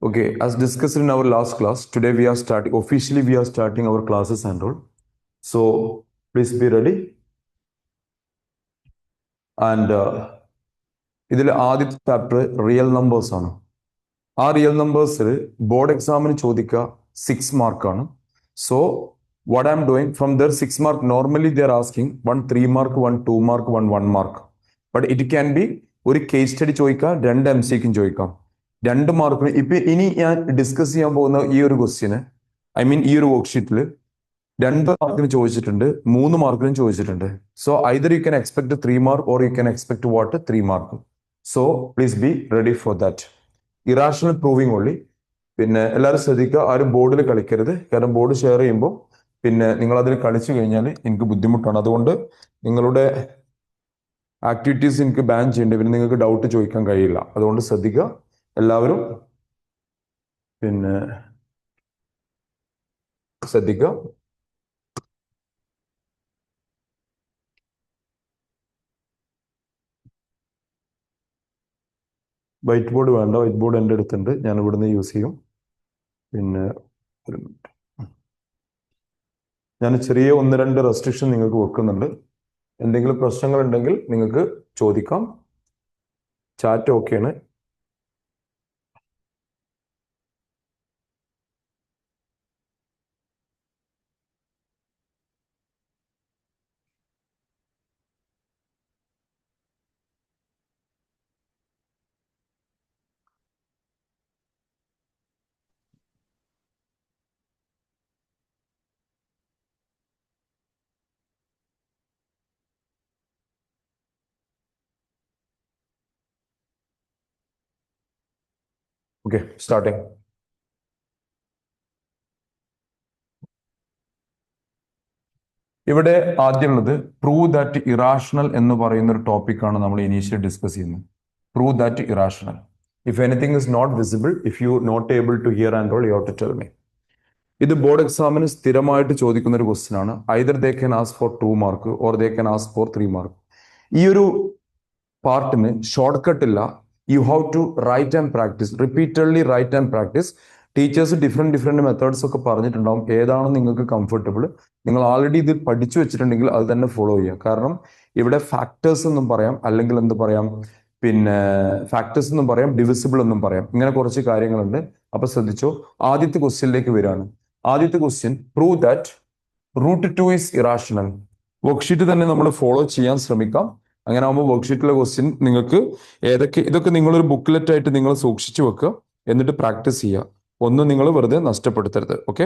Okay, as discussed in our last class, today we are starting our classes and all. So please be ready. And ഇതിൽ ആദ്യത്തെ chapter real numbers ആണ്. ആ real നമ്പേഴ്സിൽ board എക്സാമിന് ചോദിക്കുക 6 മാർക്കാണ്. So what I am doing from there 6 mark normally they are asking 1 3 mark 1 2 mark 1 mark. But it can be ഒരു case study ചോദിക്കാം, 2 MCക്കും ചോദിക്കാം. 2 മാർക്കിന് ഇനി ഞാൻ ഡിസ്കസ് ചെയ്യാൻ പോകുന്ന ഈ ഒരു ക്വസ്റ്റ്യന് ഈ ഒരു വർക്ക്ഷീറ്റിൽ 2 മാർക്കിന് ചോദിച്ചിട്ടുണ്ട്, 3 മാർക്കിനും ചോദിച്ചിട്ടുണ്ട്. So either you can expect 3 mark or you can expect what 3 mark. So please be ready for that. Irrational proving only. പിന്നെ എല്ലാവരും ശ്രദ്ധിക്കുക, ആരും ബോർഡിൽ കളിക്കരുത്. കാരണം ബോർഡ് ഷെയർ ചെയ്യുമ്പോൾ പിന്നെ നിങ്ങൾ അതിൽ കളിച്ചു കഴിഞ്ഞാൽ എനിക്ക് ബുദ്ധിമുട്ടാണ്. അതുകൊണ്ട് നിങ്ങളുടെ ആക്ടിവിറ്റീസ് എനിക്ക് ബാൻ ചെയ്യേണ്ടി വരും, നിങ്ങൾക്ക് ഡൗട്ട് ചോദിക്കാൻ കഴിയില്ല. അതുകൊണ്ട് ശ്രദ്ധിക്കുക എല്ലാവരും. പിന്നെ ശ്രദ്ധിക്കുക. വൈറ്റ് ബോർഡ് വേണ്ട, വൈറ്റ് ബോർഡ് എൻ്റെ അടുത്തുണ്ട്, ഞാൻ ഇവിടുന്ന് യൂസ് ചെയ്യും. പിന്നെ ഒരു മിനിറ്റ്, ഞാൻ ചെറിയ 1-2 റെസ്ട്രിക്ഷൻ നിങ്ങൾക്ക് വെക്കുന്നുണ്ട്. എന്തെങ്കിലും പ്രശ്നങ്ങൾ ഉണ്ടെങ്കിൽ നിങ്ങൾക്ക് ചോദിക്കാം. ചാറ്റ് ഓക്കെയാണ്. Okay, starting. ഇവിടെ ആദ്യമുള്ളത് പ്രൂവ് ദാറ്റ് ഇറാഷണൽ എന്ന് പറയുന്ന ഒരു ടോപ്പിക്കാണ് നമ്മൾ ഇനീഷ്യലി ഡിസ്കസ് ചെയ്യുന്നത്. Prove that irrational. If anything is not visible, if you not able to hear and all, you have to tell me. ഇത് ബോർഡ് എക്സാമിന് സ്ഥിരമായിട്ട് ചോദിക്കുന്ന ഒരു ക്വസ്റ്റ്യൻ ആണ്. Either they can ask for 2 mark or they can ask for 3 mark. ഈ ഒരു പാർട്ടിന് short cut ഇല്ല. You have to write and practice, repeatedly write and practice. Teachers different methods ഒക്കെ പറഞ്ഞിട്ടുണ്ടാവും. ഏതാണ് നിങ്ങൾക്ക് കംഫർട്ടബിൾ, നിങ്ങൾ ആൾറെഡി ഇത് പഠിച്ചു വെച്ചിട്ടുണ്ടെങ്കിൽ അത് തന്നെ ഫോളോ ചെയ്യുക. കാരണം ഇവിടെ ഫാക്ടേഴ്സ് എന്നും പറയാം, അല്ലെങ്കിൽ എന്ത് പറയാം, പിന്നെ ഫാക്ടേഴ്സ് എന്നും പറയാം, ഡിവിസിബിൾ എന്നും പറയാം. ഇങ്ങനെ കുറച്ച് കാര്യങ്ങളുണ്ട്. അപ്പൊ ശ്രദ്ധിച്ചോ. ആദ്യത്തെ ക്വസ്റ്റ്യനിലേക്ക് വരികയാണ്. ആദ്യത്തെ question, prove that √2 is irrational. Worksheet തന്നെ നമ്മൾ ഫോളോ ചെയ്യാൻ ശ്രമിക്കാം. അങ്ങനെ ആകുമ്പോൾ വർക്ക്ഷീറ്റിലെ ക്വസ്റ്റ്യൻ നിങ്ങൾക്ക് ഇതൊക്കെ നിങ്ങളൊരു ബുക്ക്ലെറ്റ് ആയിട്ട് നിങ്ങൾ സൂക്ഷിച്ചു വെക്കുക, എന്നിട്ട് പ്രാക്ടീസ് ചെയ്യുക. ഒന്നും നിങ്ങൾ വെറുതെ നഷ്ടപ്പെടുത്തരുത്. ഓക്കെ.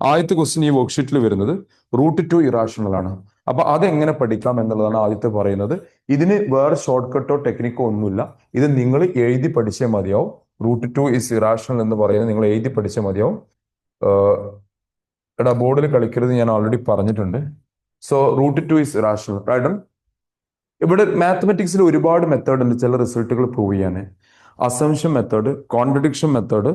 ആദ്യത്തെ ക്വസ്റ്റ്യൻ ഈ വർക്ക്ഷീറ്റിൽ വരുന്നത് √2 ഇറാഷണൽ ആണ്. അപ്പൊ അതെങ്ങനെ പഠിക്കാം എന്നുള്ളതാണ് ആദ്യത്തെ പറയുന്നത്. ഇതിന് വേറെ ഷോർട്ട് കട്ടോ ടെക്നിക്കോ ഒന്നുമില്ല. ഇത് നിങ്ങൾ എഴുതി പഠിച്ചേ മതിയാവും. √2 ഈസ് ഇറാഷണൽ എന്ന് പറയുന്നത് നിങ്ങൾ എഴുതി പഠിച്ചേ മതിയാവും. എടാ ബോർഡിൽ കളിക്കരുത്, ഞാൻ ഓൾറെഡി പറഞ്ഞിട്ടുണ്ട്. So √2 is irrational. റൈറ്റ്. ഇവിടെ മാത്തമെറ്റിക്സിൽ ഒരുപാട് മെത്തേഡ് ഉണ്ട് ചില റിസൾട്ടുകൾ പ്രൂവ് ചെയ്യാൻ. Assumption method, contradiction method,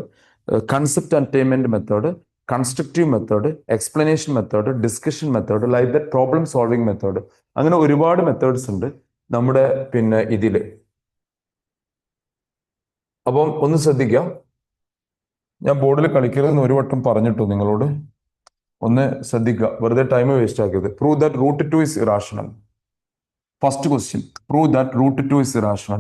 concept attainment method, constructive method, explanation method, discussion method, like that problem solving method. അങ്ങനെ ഒരുപാട് മെത്തേഡ്സ് ഉണ്ട് നമ്മുടെ പിന്നെ ഇതില്. അപ്പം ഒന്ന് ശ്രദ്ധിക്കാം. ഞാൻ ബോർഡിൽ കളിക്കരുതെന്ന് ഒരു വട്ടം പറഞ്ഞിട്ടു നിങ്ങളോട്. ഒന്ന് ശ്രദ്ധിക്കുക, വെറുതെ ടൈം വേസ്റ്റ് ആക്കരുത്. Prove that √2 is irrational. First question, prove that √2 is irrational.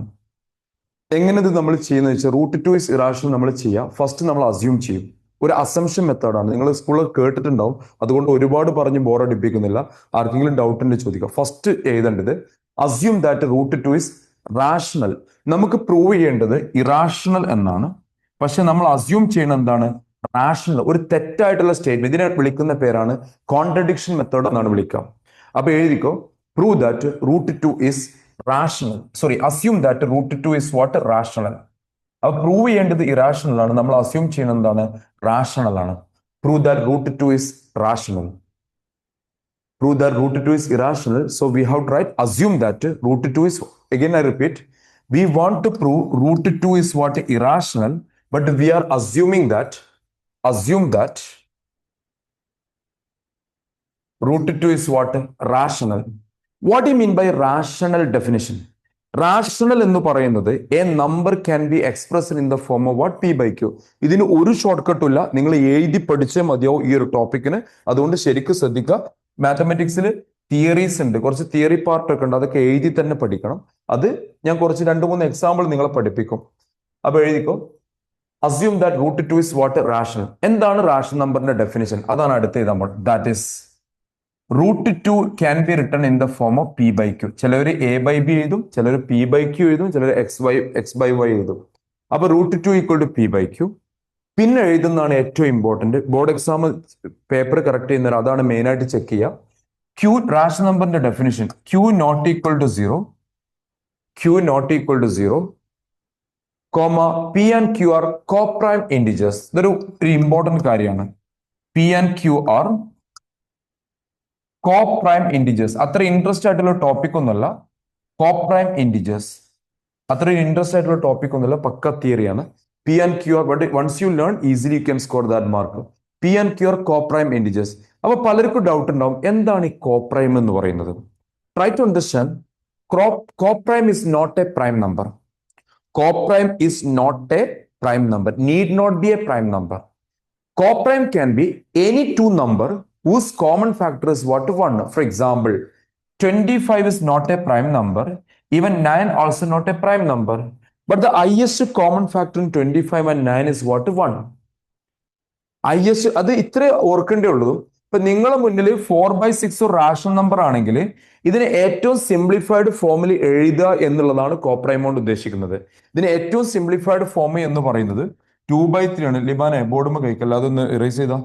എങ്ങനെ ഇത് നമ്മൾ ചെയ്യുന്നത് വെച്ചാൽ, √2 ഈസ് ഇറാഷണൽ നമ്മൾ ചെയ്യാം. ഫസ്റ്റ് നമ്മൾ അസ്യൂം ചെയ്യും. ഒരു അസംഷൻ മെത്തേഡാണ്. നിങ്ങൾ സ്കൂളിൽ കേട്ടിട്ടുണ്ടാവും, അതുകൊണ്ട് ഒരുപാട് പറഞ്ഞ് ബോറടിപ്പിക്കുന്നില്ല. ആർക്കെങ്കിലും ഡൗട്ട് ഉണ്ടെങ്കിൽ ചോദിക്കുക. ഫസ്റ്റ് എഴുതേണ്ടത് അസ്യൂം ദാറ്റ് √2 ഈസ് റാഷണൽ. നമുക്ക് പ്രൂവ് ചെയ്യേണ്ടത് ഇറാഷണൽ എന്നാണ്, പക്ഷെ നമ്മൾ അസ്യൂം ചെയ്യണത് എന്താണ്? റാഷണൽ. ഒരു തെറ്റായിട്ടുള്ള സ്റ്റേറ്റ്മെന്റ്. ഇതിനെ വിളിക്കുന്ന പേരാണ് കോൺട്രഡിക്ഷൻ മെത്തേഡ് എന്നാണ് വിളിക്കാം. അപ്പൊ എഴുതിക്കോ, prove that √2 is rational. Sorry, assume that √2 is what? Rational. അപ്പൊ പ്രൂവ് ചെയ്യേണ്ടത് ഇറാഷണൽ ആണ്, നമ്മൾ അസ്യൂം ചെയ്യുന്നത് എന്താണ്? റാഷണൽ ആണ്. Prove that √2 is rational. Prove that √2 is irrational. So we have to write assume that √2 is, again I repeat, we want to prove √2 is what? Irrational, but we are assuming that √2 is what? Rational. What do you mean by rational definition? Rational എന്ന് പറയുന്നത് a number can be expressed in the form of what p by q. ഇതിന് ഒരു short കട്ടും ഇല്ല, നിങ്ങൾ എഴുതി പഠിച്ചേ മതിയാവും ഈ ഒരു ടോപ്പിക്കിന്. അതുകൊണ്ട് ശരിക്കും ശ്രദ്ധിക്കുക. മാത്തമെറ്റിക്സിൽ തിയറീസ് ഉണ്ട്, കുറച്ച് തിയറി പാർട്ട് ഒക്കെ ഉണ്ട്, അതൊക്കെ എഴുതി തന്നെ പഠിക്കണം. അത് ഞാൻ കുറച്ച് 2-3 എക്സാമ്പിൾ നിങ്ങളെ പഠിപ്പിക്കും. അപ്പൊ എഴുതിക്കോ. Assume that √2 is what rational. എന്താണ് റാഷണൽ നമ്പറിന്റെ ഡെഫിനിഷൻ? അതാണ് അടുത്ത നമ്മൾ. That is √2 can be written in the form of P by q. ചിലർ എ ബൈ ബി എഴുതും, ചിലർ പി ബൈ ക്യൂ എഴുതും, ചിലർ എക്സ് ബൈ വൈ എഴുതും. അപ്പൊ √2 equal to p by q. പിന്നെ എഴുതുന്നതാണ് ഏറ്റവും important. Board exam paper correct ചെയ്യുന്നത് അതാണ് മെയിൻ ആയിട്ട് ചെക്ക് ചെയ്യുക. ക്യൂ റാഷണൽ നമ്പറിന്റെ definition q not equal to 0, q not equal to 0, comma p and q are coprime integers. ഇതൊരു ഇമ്പോർട്ടന്റ് കാര്യമാണ്. P and q are coprime integers. അത്ര interest ആയിട്ടുള്ള topic ഒന്നുമല്ല. കോപ്രൈം ഇൻഡിജേഴ്സ് അത്ര interest ആയിട്ടുള്ള topic ഒന്നുമല്ല, പക്ക തിയറിയാണ്. P and q R, but once you learn easily you can score that mark. P and q are coprime integers. അപ്പൊ പലർക്കും ഡൗട്ട് ഉണ്ടാവും, എന്താണ് ഈ കോപ്രൈം എന്ന് പറയുന്നത്? Try to understand. Coprime is not a prime number. Coprime is not a prime number, need not be a prime number. Coprime can be any two number whose common factor is what? 1. For example, 25 is not a prime number, even 9 also not a prime number. But the highest common factor in 25 and 9 is what? 1. highest, അത് ഇത്രേ ഓർക്കേണ്ടേ ഉള്ളൂ. ഇപ്പൊ നിങ്ങളുടെ മുന്നിൽ 4/6 rational number ആണെങ്കിൽ ഇതിന് ഏറ്റവും simplified ഫോമിൽ എഴുതുക എന്നുള്ളതാണ് കോപ്രൈം കൊണ്ട് ഉദ്ദേശിക്കുന്നത്. ഇതിന് ഏറ്റവും സിംപ്ലിഫൈഡ് ഫോം എന്ന് പറയുന്നത് 2/3 ആണ്. ലിബാനെ ബോർഡുമ്പോ കഴിക്കല്ല, അതൊന്ന് ഇറേസ് ചെയ്താ.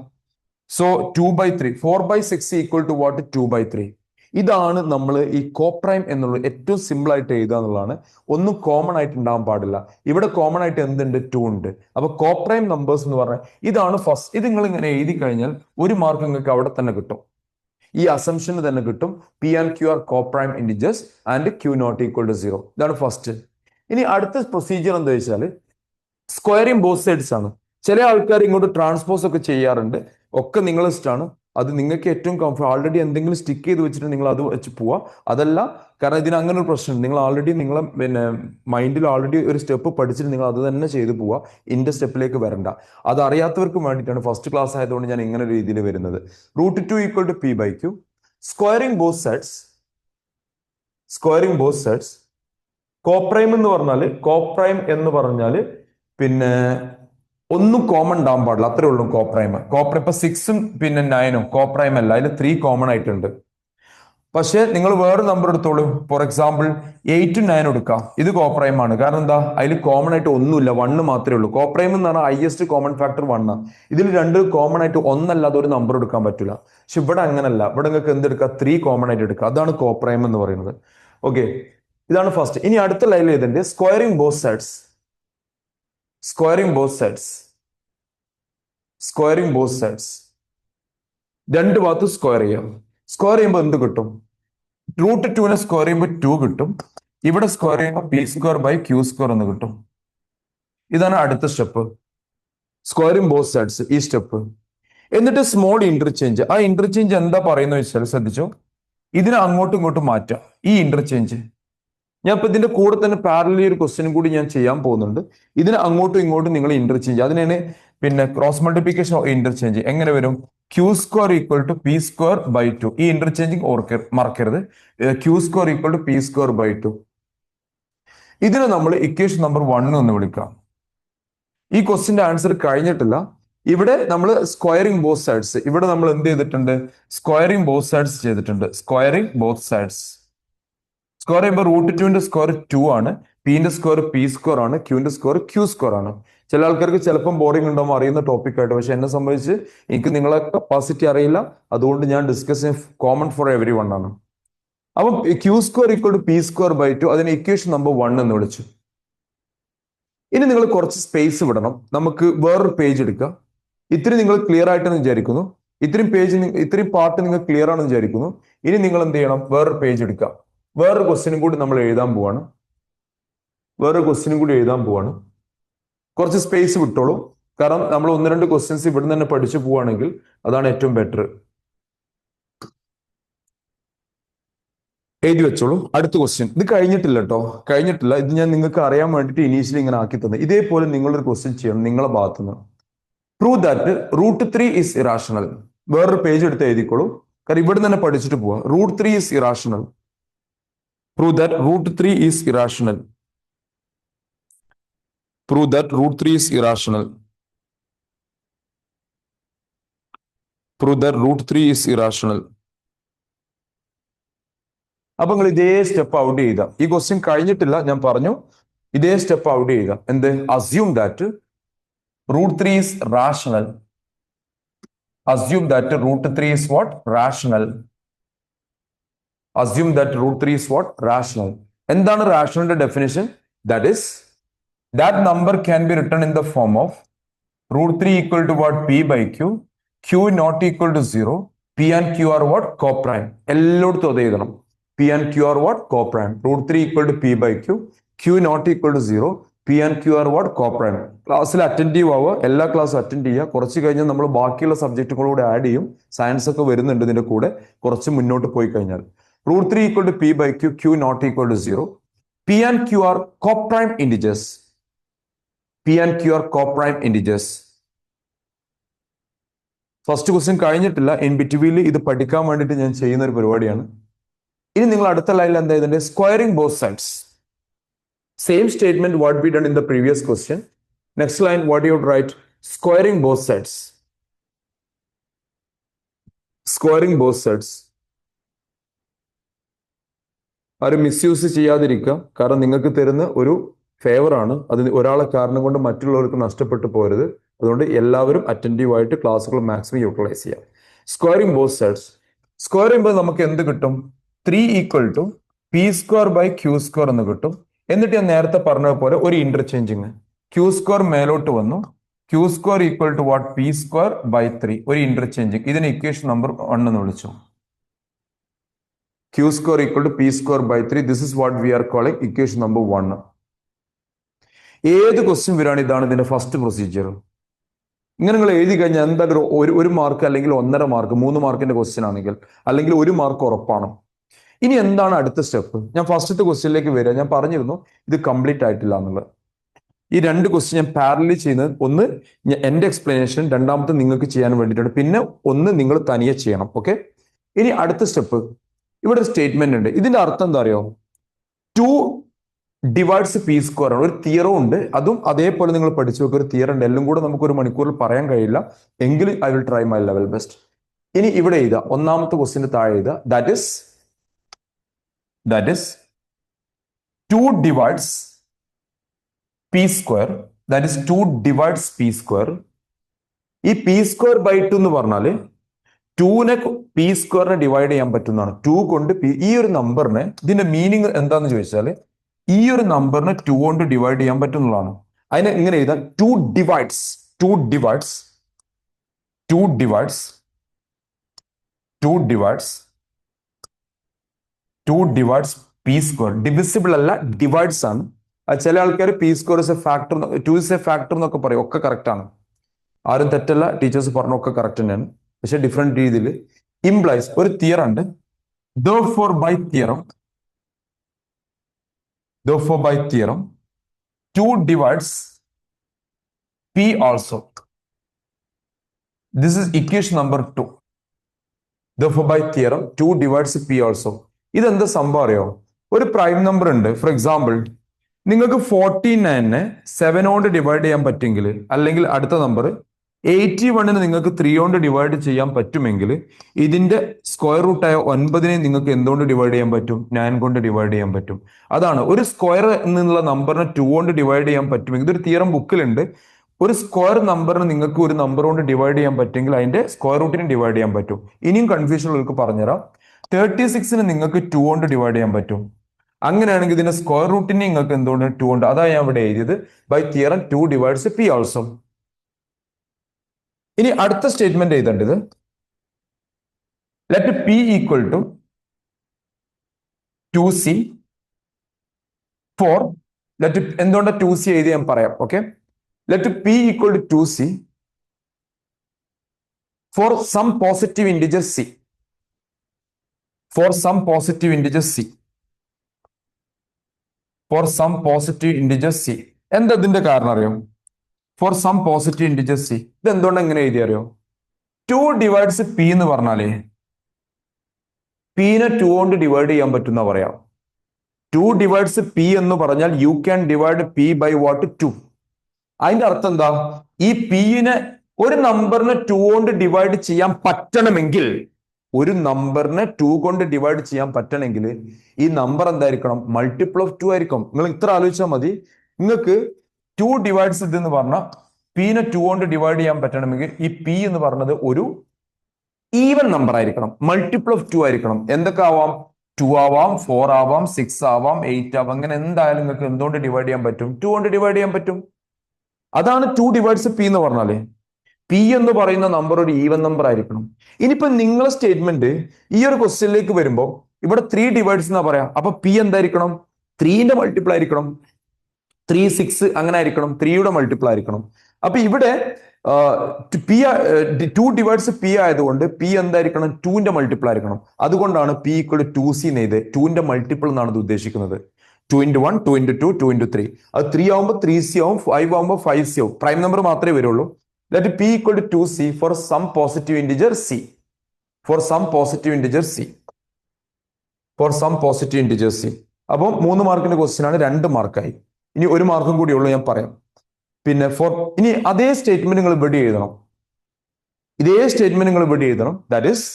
So 2/3, 4/6 equal to what? 2/3. ഇതാണ് നമ്മൾ ഈ കോപ്രൈം എന്നുള്ളത് ഏറ്റവും സിമ്പിൾ ആയിട്ട് എഴുതുക എന്നുള്ളതാണ്. ഒന്നും കോമൺ ആയിട്ട് ഉണ്ടാകാൻ പാടില്ല. ഇവിടെ കോമൺ ആയിട്ട് എന്തുണ്ട്? 2 ഉണ്ട്. അപ്പൊ കോപ്രൈം നമ്പേഴ്സ് എന്ന് പറഞ്ഞാൽ ഇതാണ് ഫസ്റ്റ്. ഇത് നിങ്ങൾ ഇങ്ങനെ എഴുതി കഴിഞ്ഞാൽ 1 മാർക്ക് നിങ്ങൾക്ക് അവിടെ തന്നെ കിട്ടും. ഈ അസംഷന് തന്നെ കിട്ടും. P and q are coprime integers and q not equal to 0. ഇതാണ് ഫസ്റ്റ്. ഇനി അടുത്ത പ്രൊസീജിയർ എന്താ വെച്ചാൽ സ്ക്വയറിംഗ് ബോത്ത് സൈഡ്സ് ആണ്. ചില ആൾക്കാർ ഇങ്ങോട്ട് ട്രാൻസ്പോസ് ഒക്കെ ചെയ്യാറുണ്ട്. ഒക്കെ നിങ്ങളെ ഇഷ്ടമാണ്. അത് നിങ്ങൾക്ക് ഏറ്റവും ആൾറെഡി എന്തെങ്കിലും സ്റ്റിക്ക് ചെയ്ത് വെച്ചിട്ട് നിങ്ങൾ അത് വെച്ച് പോവാ. അതല്ല, കാരണം ഇതിന് അങ്ങനെ ഒരു പ്രശ്നമുണ്ട്. നിങ്ങൾ ആൾറെഡി നിങ്ങളെ മൈൻഡിൽ ആൾറെഡി ഒരു സ്റ്റെപ്പ് പഠിച്ചിട്ട് നിങ്ങൾ അത് തന്നെ ചെയ്തു പോവാ. ഇന്റെ സ്റ്റെപ്പിലേക്ക് വരണ്ട. അത് അറിയാത്തവർക്ക് വേണ്ടിയിട്ടാണ്, ഫസ്റ്റ് ക്ലാസ് ആയതുകൊണ്ട് ഞാൻ ഇങ്ങനെ ഒരു രീതിയിൽ വരുന്നത്. √2 equal to p by q. Squaring both sides. Squaring both sides. Coprime എന്ന് പറഞ്ഞാല് പിന്നെ ഒന്നും കോമൺ ഉണ്ടാവാൻ പാടില്ല, അത്രേ ഉള്ളൂ കോപ്രൈം. കോപ്രൈം ഇപ്പൊ 6ഉം പിന്നെ 9ഉം കോപ്രൈം അല്ല, അതിൽ 3 കോമൺ ആയിട്ടുണ്ട്. പക്ഷെ നിങ്ങൾ വേറെ നമ്പർ എടുത്തോളൂ. ഫോർ എക്സാമ്പിൾ 8ഉം 9ഉം എടുക്കാം. ഇത് കോപ്രൈം ആണ്. കാരണം എന്താ? അതിൽ കോമൺ ആയിട്ട് ഒന്നുമില്ല, 1 മാത്രമേ ഉള്ളൂ. കോപ്രൈം എന്ന് പറഞ്ഞാൽ ഹൈയസ്റ്റ് കോമൺ ഫാക്ടർ 1 ആണ്. ഇതിൽ 2 കോമൺ ആയിട്ട് ഒന്നല്ലാതെ ഒരു നമ്പർ എടുക്കാൻ പറ്റില്ല. പക്ഷെ ഇവിടെ അങ്ങനല്ല. ഇവിടെ നിങ്ങൾക്ക് എന്തെടുക്കാം? 3 കോമൺ ആയിട്ട് എടുക്കാം. അതാണ് കോപ്രൈം എന്ന് പറയുന്നത്. ഓക്കെ, ഇതാണ് ഫസ്റ്റ്. ഇനി അടുത്ത ലൈനിൽ ഏതുണ്ട്? Squaring both sides. Squaring both sides. Squaring both sides. രണ്ട് ഭാഗത്ത് സ്ക്വയർ ചെയ്യാം. സ്ക്വയർ ചെയ്യുമ്പോൾ എന്ത് കിട്ടും? √2 സ്ക്വയർ ചെയ്യുമ്പോൾ 2 കിട്ടും. ഇവിടെ സ്ക്വയർ ചെയ്യുമ്പോൾ p²/q² എന്ന് കിട്ടും. ഇതാണ് അടുത്ത സ്റ്റെപ്പ്, സ്ക്വയറിംഗ് ബോത്ത് സൈഡ്സ്. ഈ സ്റ്റെപ്പ്. എന്നിട്ട് സ്മോൾ ഇന്റർചേഞ്ച്. ആ ഇന്റർചേഞ്ച് എന്താ പറയുന്നത് വെച്ചാൽ ശ്രദ്ധിച്ചോ. ഇതിനെ അങ്ങോട്ടും ഇങ്ങോട്ടും മാറ്റാം. ഈ ഇന്റർചേഞ്ച് ഞാൻ ഇപ്പൊ ഇതിന്റെ കൂടെ തന്നെ പാരലലി ഒരു ക്വസ്റ്റ്യൻ കൂടി ഞാൻ ചെയ്യാൻ പോകുന്നുണ്ട്. ഇതിന് അങ്ങോട്ടും ഇങ്ങോട്ടും നിങ്ങൾ ഇന്റർചേഞ്ച്, അതിനാണ് പിന്നെ ക്രോസ് മൾട്ടിപ്ലിക്കേഷൻ ഇന്റർചേഞ്ച്. എങ്ങനെ വരും? q² = p²/2. ഈ ഇന്റർചേഞ്ചിങ് മറക്കരുത്. q² = p²/2. ഇതിനെ നമ്മൾ ഇക്വേഷൻ നമ്പർ 1 എന്ന് വിളിക്കാം. ഈ ക്വസ്റ്റിന്റെ ആൻസർ കഴിഞ്ഞിട്ടില്ല. ഇവിടെ നമ്മൾ സ്ക്വയറിംഗ് ബോത്ത് സൈഡ്സ്, ഇവിടെ നമ്മൾ എന്ത് ചെയ്തിട്ടുണ്ട്? സ്ക്വയറിംഗ് ബോത്ത് സൈഡ്സ് ചെയ്തിട്ടുണ്ട്. Squaring both sides. സ്ക്വയർ ചെയ്യുമ്പോൾ √2ന്റെ സ്ക്വയർ 2 ആണ്, പിന്റെ സ്ക്വയർ p² ആണ്, ക്യൂന്റെ സ്ക്വയർ q² ആണ്. ചില ആൾക്കാർക്ക് ചിലപ്പം ബോറിംഗ് ഉണ്ടാവും അറിയുന്ന ടോപ്പിക് ആയിട്ട്. പക്ഷെ എന്നെ സംബന്ധിച്ച് എനിക്ക് നിങ്ങളെ കപ്പാസിറ്റി അറിയില്ല, അതുകൊണ്ട് ഞാൻ discuss common four everyone ആണ്. അപ്പം q² = p²/2. അതിന് ഇക്വേഷൻ നമ്പർ 1 എന്ന് വിളിച്ചു. ഇനി നിങ്ങൾ കുറച്ച് സ്പേസ് വിടണം. നമുക്ക് വേറൊരു പേജ് എടുക്കാം. ഇത്തിരി നിങ്ങൾ ക്ലിയർ ആയിട്ടെന്ന് വിചാരിക്കുന്നു. ഇത്രയും പാർട്ട് നിങ്ങൾ ക്ലിയർ ആണെന്ന് വിചാരിക്കുന്നു. ഇനി നിങ്ങൾ എന്ത് ചെയ്യണം? വേറൊരു പേജ് എടുക്കാം. വേറൊരു ക്വസ്റ്റ്യനും കൂടി നമ്മൾ എഴുതാൻ പോവാണ്. കുറച്ച് സ്പേസ് വിട്ടോളൂ. കാരണം നമ്മൾ 1-2 ക്വസ്റ്റ്യൻസ് ഇവിടെ തന്നെ പഠിച്ചു പോവുകയാണെങ്കിൽ അതാണ് ഏറ്റവും ബെറ്റർ. എഴുതി വെച്ചോളൂ. അടുത്ത ക്വസ്റ്റ്യൻ. ഇത് കഴിഞ്ഞിട്ടില്ല കേട്ടോ, കഴിഞ്ഞിട്ടില്ല. ഇത് ഞാൻ നിങ്ങൾക്ക് അറിയാൻ വേണ്ടിയിട്ട് ഇനീഷ്യലി ഇങ്ങനെ ആക്കി തന്നെ. ഇതേപോലെ നിങ്ങളൊരു ക്വസ്റ്റ്യൻ ചെയ്യണം നിങ്ങളെ ഭാഗത്തുനിന്ന്. Prove that √3 is irrational. വേറൊരു പേജ് എടുത്ത് എഴുതിക്കോളൂ, കാരണം ഇവിടെ തന്നെ പഠിച്ചിട്ട് പോവാ. √3 is irrational. Prove that √3 is irrational. Prove that √3 is irrational. Prove that √3 is irrational. അപ്പൊ നിങ്ങൾ ഇതേ സ്റ്റെപ്പ് ഔട്ട് ചെയ്ത. ഈ ക്വസ്റ്റ്യൻ കഴിഞ്ഞിട്ടില്ല, ഞാൻ പറഞ്ഞു. ഇതേ സ്റ്റെപ്പ് ഔട്ട് ചെയ്യുക. എന്ത്? Assume that √3 is rational. Assume that √3 is what? Rational. Assume that √3 is what? Rational. എന്താണ് റാഷണലിന്റെ definition? That is, that number can be written in the form of √3 equal to what? P by Q. Q not equal to 0. P and Q are what? Co-prime. എല്ലായിടത്തും അത് എഴുതണം. P and Q are what? Co-prime. √3 equal to P by Q. Q not equal to 0. P and Q are what? Co-prime. ക്ലാസ്സിൽ attentive ആവുക, എല്ലാ ക്ലാസ്സും attend ചെയ്യുക. കുറച്ച് കഴിഞ്ഞാൽ നമ്മൾ ബാക്കിയുള്ള സബ്ജക്റ്റുകളൂടെ ആഡ് ചെയ്യും. സയൻസ് ഒക്കെ വരുന്നുണ്ട് ഇതിന്റെ കൂടെ, കുറച്ച് മുന്നോട്ട് പോയി കഴിഞ്ഞാൽ. √3 equal to P by Q. Q not equal to 0. P and Q are co-prime integers. P and Q are co-prime integers. First question കഴിഞ്ഞിട്ടില്ല. ഇൻ ബിറ്റ്വീനിൽ ഇത് പഠിക്കാൻ വേണ്ടിയിട്ട് ഞാൻ ചെയ്യുന്ന ഒരു പരിപാടിയാണ്. ഇനി നിങ്ങൾ അടുത്ത ലൈനിൽ എന്താ ഇതിന്റെ squaring both sides. Same statement what we done in the previous question. Next line, what you would write? Squaring both sides. Squaring both sides. ആരും മിസ്യൂസ് ചെയ്യാതിരിക്കുക, കാരണം നിങ്ങൾക്ക് തരുന്ന ഒരു ഫേവർ ആണ്. അത് ഒരാളെ കാരണം കൊണ്ട് മറ്റുള്ളവർക്ക് നഷ്ടപ്പെട്ടു പോരുത്. അതുകൊണ്ട് എല്ലാവരും അറ്റൻറ്റീവ് ആയിട്ട് ക്ലാസ്സുകൾ മാക്സിമം യൂട്ടിലൈസ് ചെയ്യുക. Squaring both sides. സ്ക്വയർ ചെയ്യുമ്പോൾ നമുക്ക് എന്ത് കിട്ടും? 3 equal to P² by Q² എന്ന് കിട്ടും. എന്നിട്ട് ഞാൻ നേരത്തെ പറഞ്ഞതുപോലെ ഒരു ഇന്റർചേഞ്ചിങ്. Q² മേലോട്ട് വന്നു. Q² equal to what? P² by 3. ഒരു ഇന്റർചേഞ്ചിങ്. ഇതിന് ഇക്വേഷൻ നമ്പർ 1 എന്ന് വിളിച്ചു. Q² equal to P² by 3. This is what we are calling equation number 1. ഏത് ക്വസ്റ്റ്യൻ വരാണ് ഇതാണ് ഇതിന്റെ ഫസ്റ്റ് പ്രൊസീജിയർ. ഇങ്ങനെ നിങ്ങൾ എഴുതി കഴിഞ്ഞാൽ എന്തായാലും ഒരു മാർക്ക് അല്ലെങ്കിൽ 1.5 മാർക്ക്, 3 മാർക്കിന്റെ ക്വസ്റ്റ്യൻ ആണെങ്കിൽ, അല്ലെങ്കിൽ 1 മാർക്ക് ഉറപ്പാണ്. ഇനി എന്താണ് അടുത്ത സ്റ്റെപ്പ്? ഞാൻ ഫസ്റ്റത്തെ ക്വസ്റ്റ്യനിലേക്ക് വരിക. ഞാൻ പറഞ്ഞിരുന്നു ഇത് കംപ്ലീറ്റ് ആയിട്ടില്ല എന്നുള്ളത്. ഈ 2 ക്വസ്റ്റ്യൻ ഞാൻ പാരലി ചെയ്യുന്നത്, ഒന്ന് എന്റെ എക്സ്പ്ലനേഷൻ, രണ്ടാമത്തെ നിങ്ങൾക്ക് ചെയ്യാൻ വേണ്ടിയിട്ടാണ്. പിന്നെ ഒന്ന് നിങ്ങൾ തനിയെ ചെയ്യണം. ഓക്കെ. ഇനി അടുത്ത സ്റ്റെപ്പ്, ഇവിടെ സ്റ്റേറ്റ്മെന്റ് ഉണ്ട്. ഇതിന്റെ അർത്ഥം എന്താ അറിയോ? 2 ഡിവൈഡ്സ് P² ആണ്. ഒരു തിയറും ഉണ്ട്. അതും അതേപോലെ നിങ്ങൾ പഠിച്ചു വെക്കുക. ഒരു തിയർ ഉണ്ട്. എല്ലാം കൂടെ നമുക്ക് ഒരു മണിക്കൂറിൽ പറയാൻ കഴിയില്ല. എങ്കിലും I will try my level best. ഇനി ഇവിടെ എഴുതുക. ഒന്നാമത്തെ ക്വസ്റ്റ്യന്റെ താഴെ എഴുതുക. That is 2 divides P². That is 2 divides P². ഈ P² by 2 എന്ന് പറഞ്ഞാല് 2നെ P² ഡിവൈഡ് ചെയ്യാൻ പറ്റുന്നതാണ്. 2 കൊണ്ട് ഈ ഒരു നമ്പറിനെ, ഇതിന്റെ മീനിങ് എന്താന്ന് ചോദിച്ചാൽ ഈ ഒരു നമ്പറിനെ 2 കൊണ്ട് ഡിവൈഡ് ചെയ്യാൻ പറ്റുന്നതാണ്. അതിനെ ഇങ്ങനെ എഴുതാം. 2 divides P². ഡിവിസിബിൾ അല്ല, ഡിവൈഡ്സ് ആണ്. ചില ആൾക്കാർ P² is A factor, 2 is A factor എന്നൊക്കെ പറയും. ഒക്കെ കറക്റ്റ് ആണ്, ആരും തെറ്റല്ല. ടീച്ചേഴ്സ് പറഞ്ഞൊക്കെ കറക്റ്റ് തന്നെയാണ്. പക്ഷെ ഡിഫറെന്റ് രീതിയിൽ ഇംപ്ലൈസ് ഒരു തിയർ ഉണ്ട്. Therefore by theorem 2 divides P also. This is equation number 2. Therefore by theorem 2 divides P also. ഇതെന്താ സംഭവം അറിയോ? ഒരു പ്രൈം നമ്പർ ഉണ്ട്. ഫോർ എക്സാമ്പിൾ, നിങ്ങൾക്ക് 49നെ 7 കൊണ്ട് ഡിവൈഡ് ചെയ്യാൻ പറ്റുമെങ്കിൽ, അല്ലെങ്കിൽ അടുത്ത നമ്പർ 81നെ നിങ്ങൾക്ക് 3 കൊണ്ട് ഡിവൈഡ് ചെയ്യാൻ പറ്റുമെങ്കിൽ, ഇതിന്റെ സ്ക്വയർ റൂട്ടായ 9നെ നിങ്ങൾക്ക് എന്തുകൊണ്ട് ഡിവൈഡ് ചെയ്യാൻ പറ്റും? 9 കൊണ്ട് ഡിവൈഡ് ചെയ്യാൻ പറ്റും. അതാണ് ഒരു സ്ക്വയർ എന്നുള്ള നമ്പറിനെ 2 കൊണ്ട് ഡിവൈഡ് ചെയ്യാൻ പറ്റുമെങ്കിൽ, ഇതൊരു തിയറം ബുക്കിലുണ്ട്. ഒരു സ്ക്വയർ നമ്പറിന് നിങ്ങൾക്ക് ഒരു നമ്പർ കൊണ്ട് ഡിവൈഡ് ചെയ്യാൻ പറ്റുമെങ്കിൽ അതിന്റെ സ്ക്വയർ റൂട്ടിനെ ഡിവൈഡ് ചെയ്യാൻ പറ്റും. ഇനിയും കൺഫ്യൂഷൻ ഉള്ളവർക്ക് പറഞ്ഞുതരാം. 36നെ നിങ്ങൾക്ക് 2 കൊണ്ട് ഡിവൈഡ് ചെയ്യാൻ പറ്റും. അങ്ങനെയാണെങ്കിൽ ഇതിന്റെ സ്ക്വയർ റൂട്ടിനെ നിങ്ങൾക്ക് എന്തുകൊണ്ട് 2 കൊണ്ട്, അതാണ് ഞാൻ ഇവിടെ എഴുതിയത്. By theorem 2 divides P also. ഇനി അടുത്ത സ്റ്റേറ്റ്മെന്റ് എഴുതേണ്ടത്, let P equal to 2C for, let എന്തുകൊണ്ട് 2C എഴുതി ഞാൻ പറയാം. Okay. Let P equal to 2C for some positive integer C. For some positive integer C. For some positive integer C. എന്താ ഇതിന്റെ കാരണം അറിയോ? For some positive integer C. ഇത് എന്തുകൊണ്ട് എങ്ങനെ എഴുതി അറിയോ? 2 ഡിവൈഡ്സ് പി എന്ന് പറഞ്ഞാലേ പീനെ 2 കൊണ്ട് ഡിവൈഡ് ചെയ്യാൻ പറ്റുന്ന പറയാം. 2 ഡിവൈഡ്സ് പി എന്ന് പറഞ്ഞാൽ you can divide p by what? 2. അതിന്റെ അർത്ഥം എന്താ? ഈ പിനെ ഒരു നമ്പറിനെ 2 കൊണ്ട് ഡിവൈഡ് ചെയ്യാൻ പറ്റണമെങ്കിൽ, ഒരു നമ്പറിനെ 2 കൊണ്ട് ഡിവൈഡ് ചെയ്യാൻ പറ്റണമെങ്കിൽ ഈ നമ്പർ എന്തായിരിക്കണം? മൾട്ടിപ്പിൾ ഓഫ് 2 ആയിരിക്കും. നിങ്ങൾ ഇത്ര ആലോചിച്ചാൽ മതി. നിങ്ങൾക്ക് 2 ഡിവൈഡ്സ് ഇത് എന്ന് പറഞ്ഞാൽ പിനെ 2 കൊണ്ട് ഡിവൈഡ് ചെയ്യാൻ പറ്റണമെങ്കിൽ ഈ പി എന്ന് പറഞ്ഞത് ഒരു ഈവൻ നമ്പർ ആയിരിക്കണം, മൾട്ടിപ്പിൾ ഓഫ് 2 ആയിരിക്കണം. എന്തൊക്കെ ആവാം? 2 ആവാം, 4 ആവാം, 6 ആവാം, 8 ആവാം. അങ്ങനെ എന്തായാലും നിങ്ങൾക്ക് എന്തുകൊണ്ട് ഡിവൈഡ് ചെയ്യാൻ പറ്റും? 2 കൊണ്ട് ഡിവൈഡ് ചെയ്യാൻ പറ്റും. അതാണ് 2 ഡിവൈഡ്സ് പി എന്ന് പറഞ്ഞാല്. പി എന്ന് പറയുന്ന നമ്പർ ഒരു ഈവൻ നമ്പർ ആയിരിക്കണം. ഇനിയിപ്പോ നിങ്ങളെ സ്റ്റേറ്റ്മെന്റ് ഈ ഒരു ക്വസ്റ്റ്യനിലേക്ക് വരുമ്പോൾ ഇവിടെ 3 ഡിവൈഡ്സ് എന്നാ പറയാം. അപ്പൊ പി എന്തായിരിക്കണം? 3ന്റെ മൾട്ടിപ്പിൾ ആയിരിക്കണം. 3, 6 അങ്ങനെ ആയിരിക്കണം. 3യുടെ മൾട്ടിപ്പിൾ ആയിരിക്കണം. അപ്പൊ ഇവിടെ പി 2 ഡിവൈഡ്സ് പി ആയതുകൊണ്ട് പി എന്തായിരിക്കണം? 2ന്റെ മൾട്ടിപ്പിൾ ആയിരിക്കണം. അതുകൊണ്ടാണ് പി ഈക്വൽ ടു 2c നെയ്ത് 2ന്റെ മൾട്ടിപ്പിൾ എന്നാണ് ഇത് ഉദ്ദേശിക്കുന്നത്. 2 into 1, 2 into 2, 2 into 3. അത് 3 ആവുമ്പോൾ 3c ആവും, 5 ആവുമ്പോൾ 5c ആവും. പ്രൈം നമ്പർ മാത്രമേ വരുള്ളൂ. Let p equal to 2c for some positive integer c. For some positive integer c. For some positive integer c. അപ്പോൾ 3 മാർക്കിന്റെ ക്വസ്റ്റ്യൻ ആണ്, 2 മാർക്കായി. ഇനി 1 മാർക്കും കൂടി ഉള്ളൂ, ഞാൻ പറയാം. പിന്നെ ഇനി അതേ സ്റ്റേറ്റ്മെന്റ് നിങ്ങൾ ഇവിടെ എഴുതണം. ഇതേ സ്റ്റേറ്റ്മെന്റ് നിങ്ങൾ ഇവിടെ എഴുതണം. That is